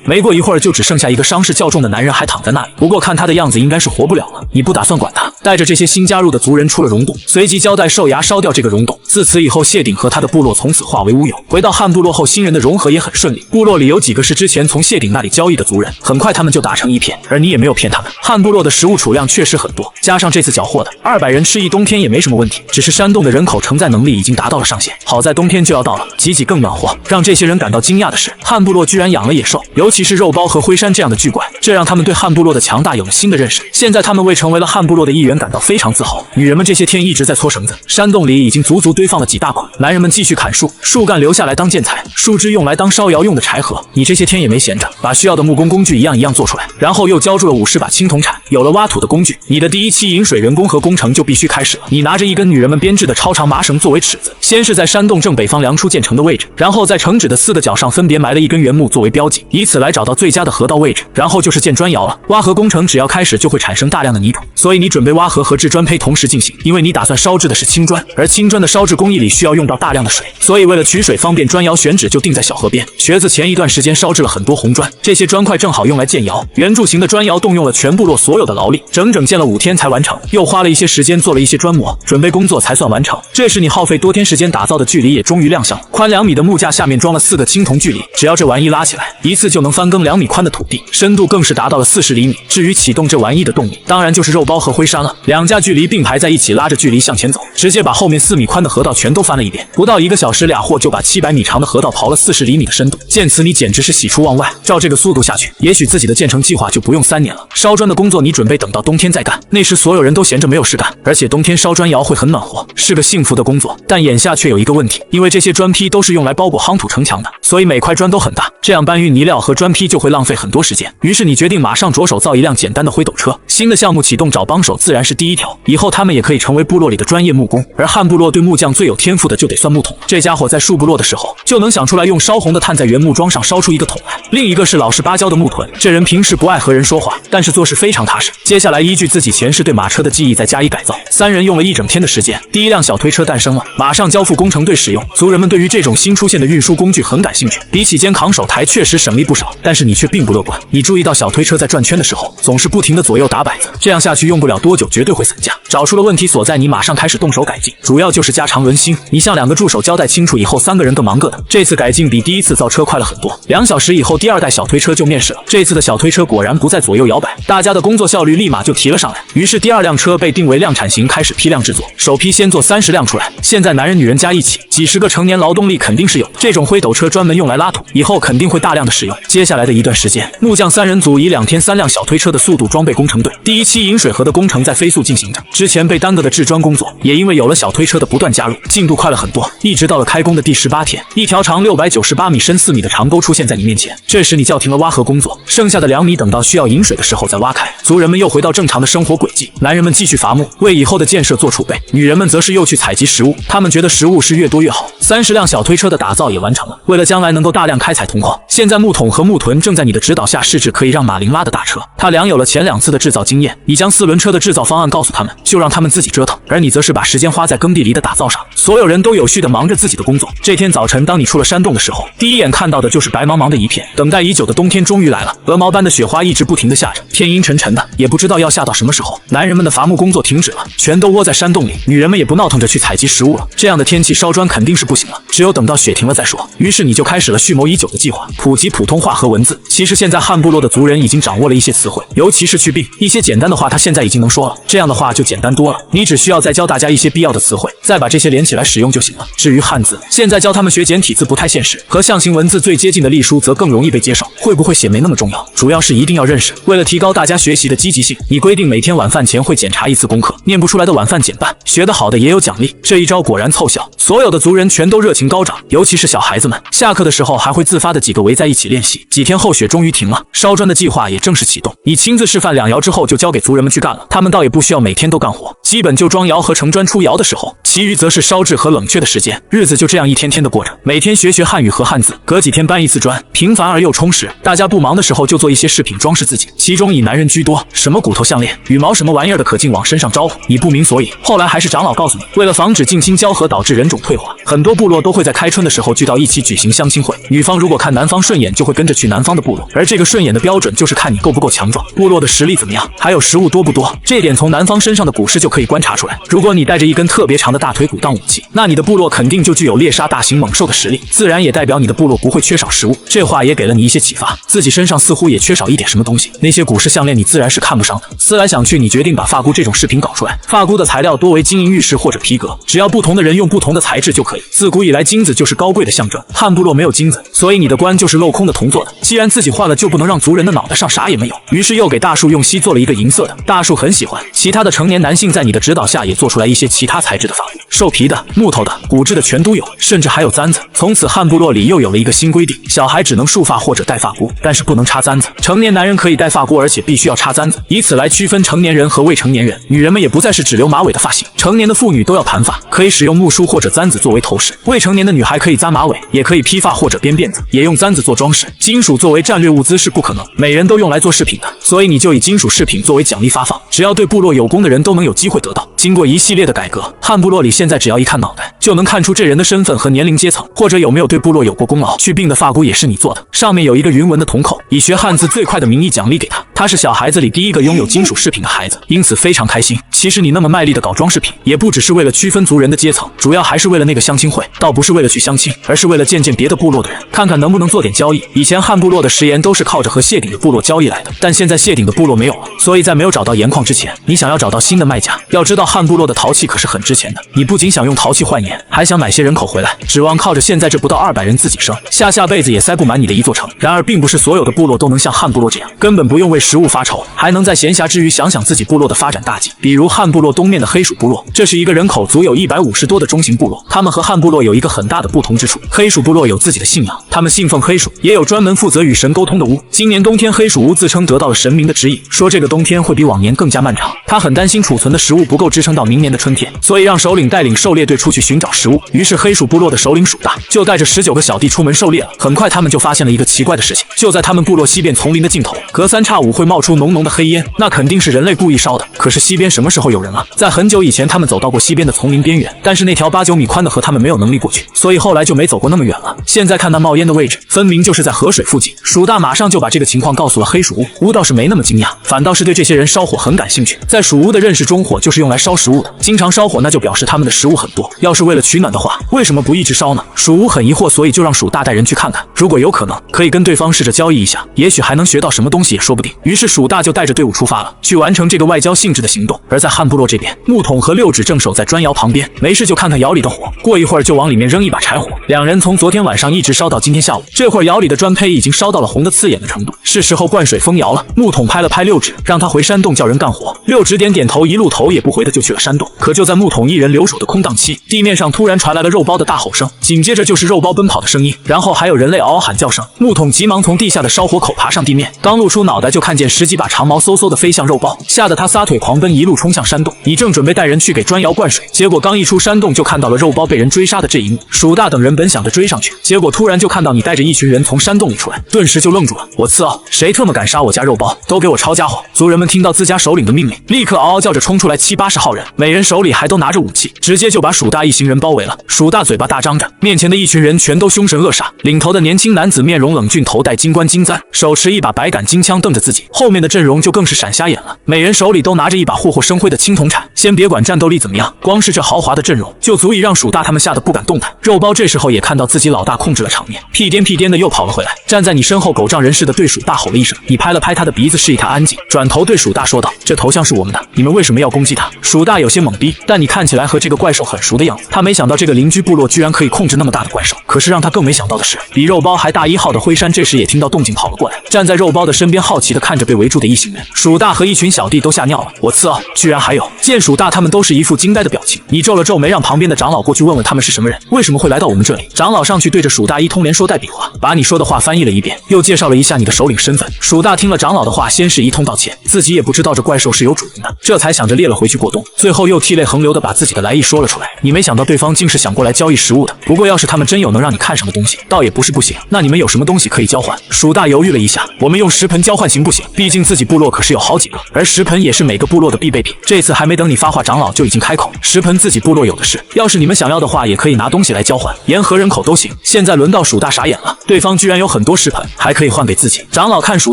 没过一会儿就只剩下一个伤势较重的男人还躺在那里，不过看他的样子应该是活不了了。你不打算管他，带着这些新加入的族人出了溶洞，随即交代兽牙烧掉这个溶洞。自此以后，谢顶和他的部落从此化为乌有。回到汉部落后，新人的融合也很顺利，部落里有几个是之前从谢顶那里交易的族人，很快他们就打成一片，而你也没有骗他们。汉部落的食物储量确实很多，加上这次缴获的200人吃一冬天也没什么问题，只是山洞的人口承载能力已经达到了上限。好在冬天就要到了，挤挤更暖和。让这些人感到惊讶的是，汉部落居然养了野兽，尤其是肉包和灰山这样的巨怪，这让他们对汉部落的强大有了新的认识。现在他们为成为了汉部落的一员感到非常自豪。女人们这些天一直在搓绳子，山洞里已经足足堆放了几大捆。男人们继续砍树，树干留下来当建材，树枝用来当烧窑用的柴禾。你这些天也没闲着，把需要的木工工具一样一样做出来，然后又浇筑了50把青铜铲。有了挖土的工具，你的第一期引水人工和工程就必须开始了。你拿着一根女人们编制的超长麻绳作为尺子，先是在山洞正北方量出建成的位置，然后在成指的4个角上分别埋了一根原木作为标记，以此来找到最佳的河道位置，然后就是建砖窑了。挖河工程程只要开始就会产生大量的泥土，所以你准备挖河和制砖坯同时进行，因为你打算烧制的是青砖，而青砖的烧制工艺里需要用到大量的水，所以为了取水方便，砖窑选址就定在小河边。瘸子前一段时间烧制了很多红砖，这些砖块正好用来建窑。圆柱形的砖窑动用了全部落所有的劳力，整整建了5天才完成，又花了一些时间做了一些砖模，准备工作才算完成。这时你耗费多天时间打造的距离也终于亮相了，宽2米的木架下面装了4个青铜距离，只要这玩意拉起来，一次就能翻耕2米宽的土地，深度更是达到了40厘米。至于启动这玩意的动力，当然就是肉包和灰山了。2架距离并排在一起，拉着距离向前走，直接把后面4米宽的河道全都翻了一遍。不到1个小时，俩货就把700米长的河道刨了40厘米的深度。见此，你简直是喜出望外。照这个速度下去，也许自己的建成计划就不用3年了。烧砖的工作你准备等到冬天再干，那时所有人都闲着没有事干，而且冬天烧砖窑会很暖和，是个幸福的工作。但眼下却有一个问题，因为这些砖坯都是用来包裹夯土城墙的，所以每块砖都很大，这样搬运泥料和砖坯就会浪费很多时间。于是你决定马上着手造一辆简单的灰斗车。新的项目启动找帮手自然是第一条，以后他们也可以成为部落里的专业木工，而汉部落对木匠最有天赋的就得算木桶。这家伙在树部落的时候就能想出来用烧红的炭在原木桩上烧出一个桶来。另一个是老实巴交的木屯，这人平时不爱和人说话，但是做事非常踏实。接下来依据自己前世对马车的记忆再加以改造，3人用了1整天的时间，第1辆小推车诞生了，马上交付工程队使用。族人们对于这种新出现的运输工具很感兴趣，比起肩扛手抬确实省力不少，但是你却并不乐观。你注意到小推车在转圈的时候总是不停地左右打摆子，这样下去用不了多久绝对会散架。找出了问题所在，你马上开始动手改进，主要就是加长轮芯。你向2个助手交代清楚以后，3个人各忙各的。这次改进比第1次造车快了很多，2小时以后第2代小推车就面世了。这次的小推车果然不再左右摇摆，大家的工作效率立马就提了上来。于是第2辆车被定为量产型，开始批量制作，首批先做30辆出来。现在男人女人加一起，几十个成年劳动力肯定是有。这种灰斗车专门用来拉土，以后肯定会大量的使用。接下来的一段时间，木匠3人组以2天3辆小推车的速度装备工程队。第1期引水河的工程在飞速进行着，之前被耽搁的制砖工作也因为有了小推车的不断加入，进度快了很多。一直到了开工的第18天，一条长698米、深4米的长沟出现在你面前。这时你叫停了挖河工作，剩下的2米等到需要引水的时候再挖开。族人们又回到正常的生活轨迹，男人们继续伐木，为以后的建设做储备，女人们则是又去采集食物。他们觉得食物是越多越好。30辆小推车的打造也完成了，为了将来能够大量开采铜矿，现在木桶和木屯正在你的指导下试制可以让马林拉的大车。他俩有了前2次的制造经验，你将4轮车的制造方案告诉他们，就让他们自己折腾，而你则是把时间花在耕地里的打造上。所有人都有序地忙着自己的工作。这天早晨，当你出了山洞的时候，第一眼看到的就是白茫茫的一片。等待已久的冬天终于来了，鹅毛般的雪花一直不停地下着，天阴沉沉的，也不知道要下到什么时候。男人们的伐木工作停止了，全都窝在山洞里，女人们也不闹腾着去采集食物了。这样的天气烧砖肯定是不行了，只有等到雪停了再说。于是你就开始了蓄谋已久的计划，普及普通话和文字。其实现在汉部落的族人已经掌握了一些词汇，尤其是去病，一些简单的话他现在已经能说了，这样的话就简单多了。你只需要再教大家一些必要的词汇，再把这些连起来使用就行了。至于汉字，现在教他们学简体字不太现实，和象形文字最接近的隶书则更容易被接受。会不会写没那么重要，主要是一定要认识。为了提高大家学习的积极性，你规定每天晚饭前会检查1次功课，念不出来的晚饭减半，学得好的也有奖励。这一招果然凑效，所有的族人全都热情高涨，尤其是小孩子们，下课的时候还会自发的几个围在一起练习。几天后雪终于停了，烧砖的计划也正式启动。你亲自示范2窑之后就交给族人们去干了，他们倒也不需要每天都干活，基本就装窑和盛砖出窑的时候，其余则是烧制和冷却的时间。日子就这样一天天的过着，每天学汉语和汉字，隔几天搬1次砖，平凡而又充实。大家不忙的时候就做一些饰品装饰自己，其中以男人居多，什么骨头项链、羽毛什么玩意儿的可劲往身上招呼，你不明所以。后来还是长老告诉你，为了防止近亲交合导致人种退化，很多部落都会在开春的时候聚到一起举行相亲会，女方如果看男方顺眼就会跟着去男方的部落，而这个顺眼的标准就是看你够不够强壮，部落的实力怎么样，还有食物多不多。这点从男方身上的骨饰就可以观察出来。如果你带着一根特别长的大腿骨当武器，那你的部落肯定就具有猎杀大型猛兽的实力，自然也代表你的部落不会缺少食物。这话也给了你一些启发，自己身上似乎也缺少一点什么东西。那些古式项链你自然是看不上的。思来想去，你决定把发箍这种饰品搞出来。发箍的材料多为金银玉石或者皮革，只要不同的人用不同的材质就可以。自古以来金子就是高贵的象征，汉部落没有金子，所以你的冠就是镂空的铜做的。既然自己换了，就不能让族人的脑袋上啥也没有。于是又给大树用锡做了一个银色的，大树很喜欢。其他的成年男性在你的指导下也做出来一些其他材质的发箍，兽皮的、木头的、骨质的全都有，甚至还有簪子。从此汉部落里又有了一个新规定，小孩只能束发或者戴发箍，但是不能插簪子。成年男人可以戴发箍，而且必须要插簪子，以此来区分成年人和未成年人。女人们也不再是只留马尾的发型，成年的妇女都要盘发，可以使用木梳或者簪子作为头饰。未成年的女孩可以扎马尾，也可以披发或者编辫子，也用簪子做装饰。金属作为战略物资是不可能每人都用来做饰品的，所以你就以金属饰品作为奖励发放，只要对部落有功的人都能有机会得到。经过一系列的改革，汉部落里现在只要一看脑袋，就能看出这人的身份和年龄阶层，或者有没有对部落有过功劳。去病的发箍也是你做的，上面有一个云纹的铜扣，以学汉字最快的名义奖励给他。他是小孩子里第一个拥有金属饰品的孩子，因此非常开心。其实你那么卖力的搞装饰品，也不只是为了区分族人的阶层，主要还是为了那个相亲会，倒不是为了去相亲，而是为了见见别的部落的人，看看能不能做点交易。以前汉部落的食盐都是靠着和谢顶的部落交易来的，但现在谢顶的部落没有了，所以在没有找到盐矿之前，你想要找到新的卖家，要知道汉部落的陶器可是很值钱的。你不仅想用陶器换盐，还想买些人口回来，指望靠着现在这不到200人自己生，下辈子也塞不满你的一座城。然而并不是所有的部落都能像汉部落这样，根本不用为食物发愁，还能在闲暇之余想想自己部落的发展大计。比如汉部落东面的黑鼠部落，这是一个人口足有150多的中型部落，他们和汉部落有一个很大的不同之处，黑鼠部落有自己的信仰，他们信奉黑鼠，也有专门负责与神沟通的巫。今年冬天黑鼠巫自称得到了神明的指引，说这个冬天会比往年更加漫长，他很担心储存的食物不够支撑到明年的春天，所以让首领带领狩猎队出去寻找食物。于是黑鼠部落的首领鼠大就带着19个小弟出门狩猎了。很快他们就发现了一个奇怪的事情，就在他们部落西边丛林的尽头，隔3差5会冒出浓浓的黑烟，那肯定是人类故意烧的。可是西边什么时候有人了？在很久以前他们走到过西边的丛林边缘，但是那条8、9米宽的河他们没有能力过去，所以后来就没走过那么远了。现在看那冒烟的位置，分明就是在河水附近。鼠大马上就把这个情况告诉了黑鼠巫，巫倒是没那么惊讶，反倒是对这些人烧火很感兴趣。在鼠巫的认识中，火就是用来烧食物的，经常烧火那就表示他们的食物很多，要是为了取暖的话，为什么不一直烧呢？鼠巫很疑惑，所以就让鼠大带人去看看，如果有可能，可以跟对方试着交易一下，也许还能学到什么东西也说不定。于是鼠大就带着队伍出发了，去完成这个外交性质的行动。而在汉部落这边，木桶和六指正守在砖窑旁边，没事就看看窑里的火，过一会儿就往里面扔一把柴火。两人从昨天晚上一直烧到今天下午，这会儿窑里的砖坯已经烧到了红得刺眼的程度，是时候灌水封窑了。木桶拍了拍六指，让他回山洞叫人干活。六指点点头，一路头也不回的就去了山洞。可就在木桶一人留守的空档期，地面上突然传来了肉包的大吼声，紧接着就是肉包奔跑的声音，然后还有人类嗷嗷喊叫声。木桶急忙从地下的烧火口爬上地面，刚露出脑袋就看见10几把长矛嗖嗖的飞向肉包，吓得他撒腿狂奔，一路冲向山洞。你正准备带人去给砖窑灌水，结果刚一出山洞就看到了肉包被人追杀的这一幕。鼠大等人本想着追上去，结果突然就看到你带着一群人从山洞里出来，顿时就愣住了。我次啊，谁特么敢杀我家肉包？都给我抄家伙！族人们听到自家首领的命令，立刻嗷嗷叫着冲出来，70、80号人，每人手里还都拿着武器，直接就把鼠大一行人包围了。鼠大嘴巴大张着，面前的一群人全都凶神恶煞，领头的年轻男子面容冷峻，头戴金冠金簪，手持一把百杆金枪瞪着自己，后面的阵容就更是闪瞎眼了，每人手里都拿着一把霍霍生辉的青铜铲。先别管战斗力怎么样，光是这豪华的阵容就足以让鼠大他们吓得不敢动弹。肉包这时候也看到自己老大控制了场面，屁颠屁颠的又跑了回来，站在你身后狗仗人势的对鼠大吼了一声。你拍了拍他的鼻子示意他安静，转头对鼠大说道：这头像是我们的，你们为什么要攻击他？鼠大有些懵逼，但你看起来和这个怪兽很熟的样子，他没想到这个邻居部落居然可以控制那么大的怪兽。可是让他更没想到的是，比肉包还大1号的灰山这时也听到动静跑了过来，站在肉包的身边好奇的看着被围住的一行人。鼠大和一群小弟都吓尿了，我次啊，居然还有！见鼠大他们都是一副惊呆的表情，你皱了皱眉，让旁边的长老过去问问他们是什么人，为什么会来到我们这里。长老上去对着鼠大一通连说带比划，把你说的话翻译了一遍，又介绍了一下你的首领身份。鼠大听了长老的话，先是一通道歉，自己也不知道这怪兽是有主人的，这才想着猎了回去过冬，最后又涕泪横流的把自己的来意说了出来。你没想到对方竟是想过来交易食物的，不过要是他们真有能让你看上的东西，倒也不是不行。那你们有什么东西可以交换？鼠大犹豫了一下，我们用石盆交换行不行？毕竟自己部落可是有好几个，而石盆也是每个部落的必备品。这次还没等你发话，长老就已经开口，石盆自己部落有的是，要是你们想要的话，也可以拿东西来交换，盐和人口都行。现在轮到鼠大傻眼了，对方居然有很多石盆，还可以换给自己。长老看鼠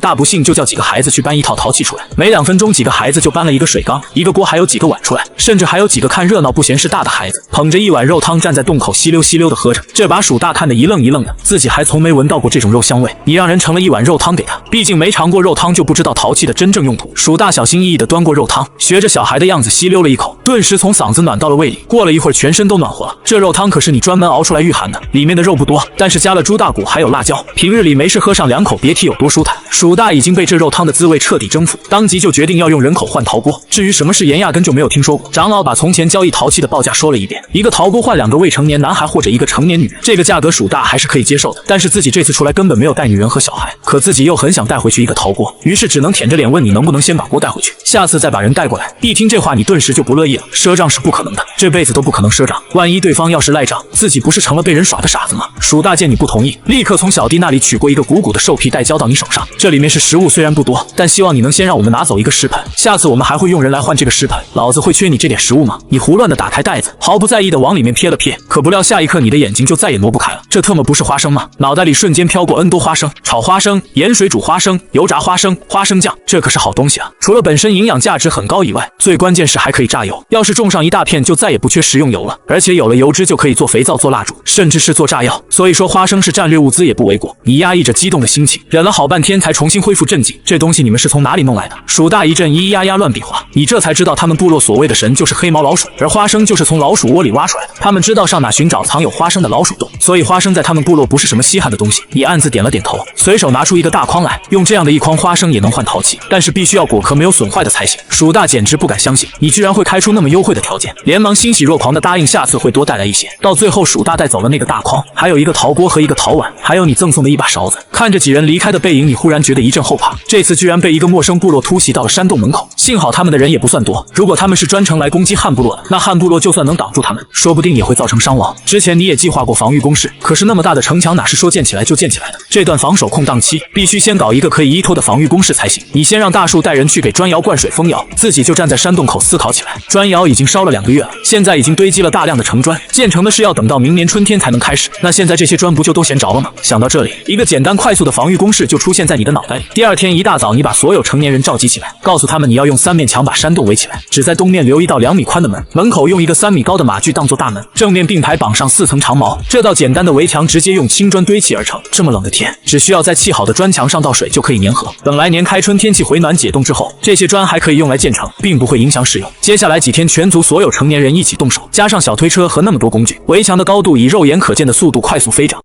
大不信，就叫几个孩子去搬一套陶器出来，没2分钟，几个孩子就搬了一个水缸、一个锅，还有几个碗出来，甚至还有几个看热闹不嫌事大的孩子，捧着一碗肉汤站在洞口吸溜吸溜的喝着。这把鼠大看得一愣一愣的，自己还从没闻到过这种肉香味。你让人盛了一碗肉汤给他，毕竟没尝过肉汤就不知道陶器的真正用途。鼠大小心翼翼地端过肉汤，学着小孩的样子吸溜了一口，顿时从嗓子暖到了胃里，过了一会儿全身都暖和了。这肉汤可是你专门熬出来御寒的，里面的肉不多，但是加了猪大骨还有辣椒，平日里没事喝上2口，别提有多舒坦。鼠大已经被这肉汤的滋味彻底征服，当即就决定要用人口换陶锅。至于什么是盐，压根就没有听说过。长老把从前交易陶器的报价说了一遍，一个陶锅换2个未成年男孩或者一个成年女人，这个价格鼠大还是可以接受的。但是自己这次出来根本没有带女人和小孩，可自己又很想带回去一个陶锅。于是只能舔着脸问你能不能先把锅带回去，下次再把人带过来。一听这话，你顿时就不乐意了。赊账是不可能的，这辈子都不可能赊账。万一对方要是赖账，自己不是成了被人耍的傻子吗？鼠大见你不同意，立刻从小弟那里取过一个鼓鼓的兽皮袋交到你手上，这里面是食物，虽然不多，但希望你能先让我们拿走一个食盆，下次我们还会用人来换这个食盆，老子会缺你这点食物吗？你胡乱的打开袋子，毫不在意的往里面瞥了瞥，可不料下一刻你的眼睛就再也挪不开了。这特么不是花生吗？脑袋里瞬间飘过 N 多花生，炒花生、盐水煮花生、油炸花生、花生酱，这可是好东西啊！除了本身营养价值很高以外，最关键是还可以榨油，要是种上一大片，就再也不缺食用油了，而且有了油脂就可以做肥皂、做蜡烛，甚至是做炸药。所以说花生是战略物资也不为过。你压抑着激动的心情，忍了好半天才重新恢复镇静。这东西你们是从哪里弄来的？鼠大一阵咿咿呀呀乱比划，你这才知道他们部落所谓的神就是黑毛老鼠，而花生就是从老鼠窝里挖出来的。他们知道上哪寻找藏有花生的老鼠洞，所以花生在他们部落不是什么稀罕的东西。你暗自点了点头，随手拿出一个大筐来，用这样的一筐花生也能换陶器，但是必须要果壳没有损坏的才行。鼠大简直不敢相信，你居然会开出那么优惠的条件，连忙欣喜若狂的答应下次会多带来一些。到最后鼠大带走了那个大筐，还有一个陶锅和一个陶碗，还有你赠送的一把勺子。看着几人离开的背影，你忽然觉得一阵后怕，这次居然被一个陌生部落突袭到了山洞门口。幸好他们的人也不算多，如果他们是专程来攻击汉部落的，那汉部落就算能挡住他们，说不定也会造成伤亡。之前你也计划过防御工事，可是那么大的城墙哪是说建起来就建起来的？这段防守空档期必须先搞一个可以依托的防御工事才行。你先让大树带人去给砖窑灌水封窑，自己就站在山洞口思考起来。砖窑已经烧了2个月了，现在已经堆积了大量的城砖，建成的是要等到明年春天才能开始。那现在这些砖不就都闲着了吗？想到这里，一个简单快速的防御工事就出现在你的脑袋里。第二天一大早，你把所有成年人召集起来，告诉他们你要用3面墙把山洞围起来，只在东面留1道2米宽的门，门口用一个3米高的马具当做大门，正面并排绑上4层长矛。这道简单的围墙直接用青砖堆砌而成，这么冷的天，只需要在砌好的砖墙上倒水就可以粘合。等来年开春天气回暖解冻之后，这些砖还可以用来建成，并不会影响使用。接下来几天，全族所有成年人一起动手，加上小推车和那么多工具，围墙的高度以肉眼可见的速度快速飞涨。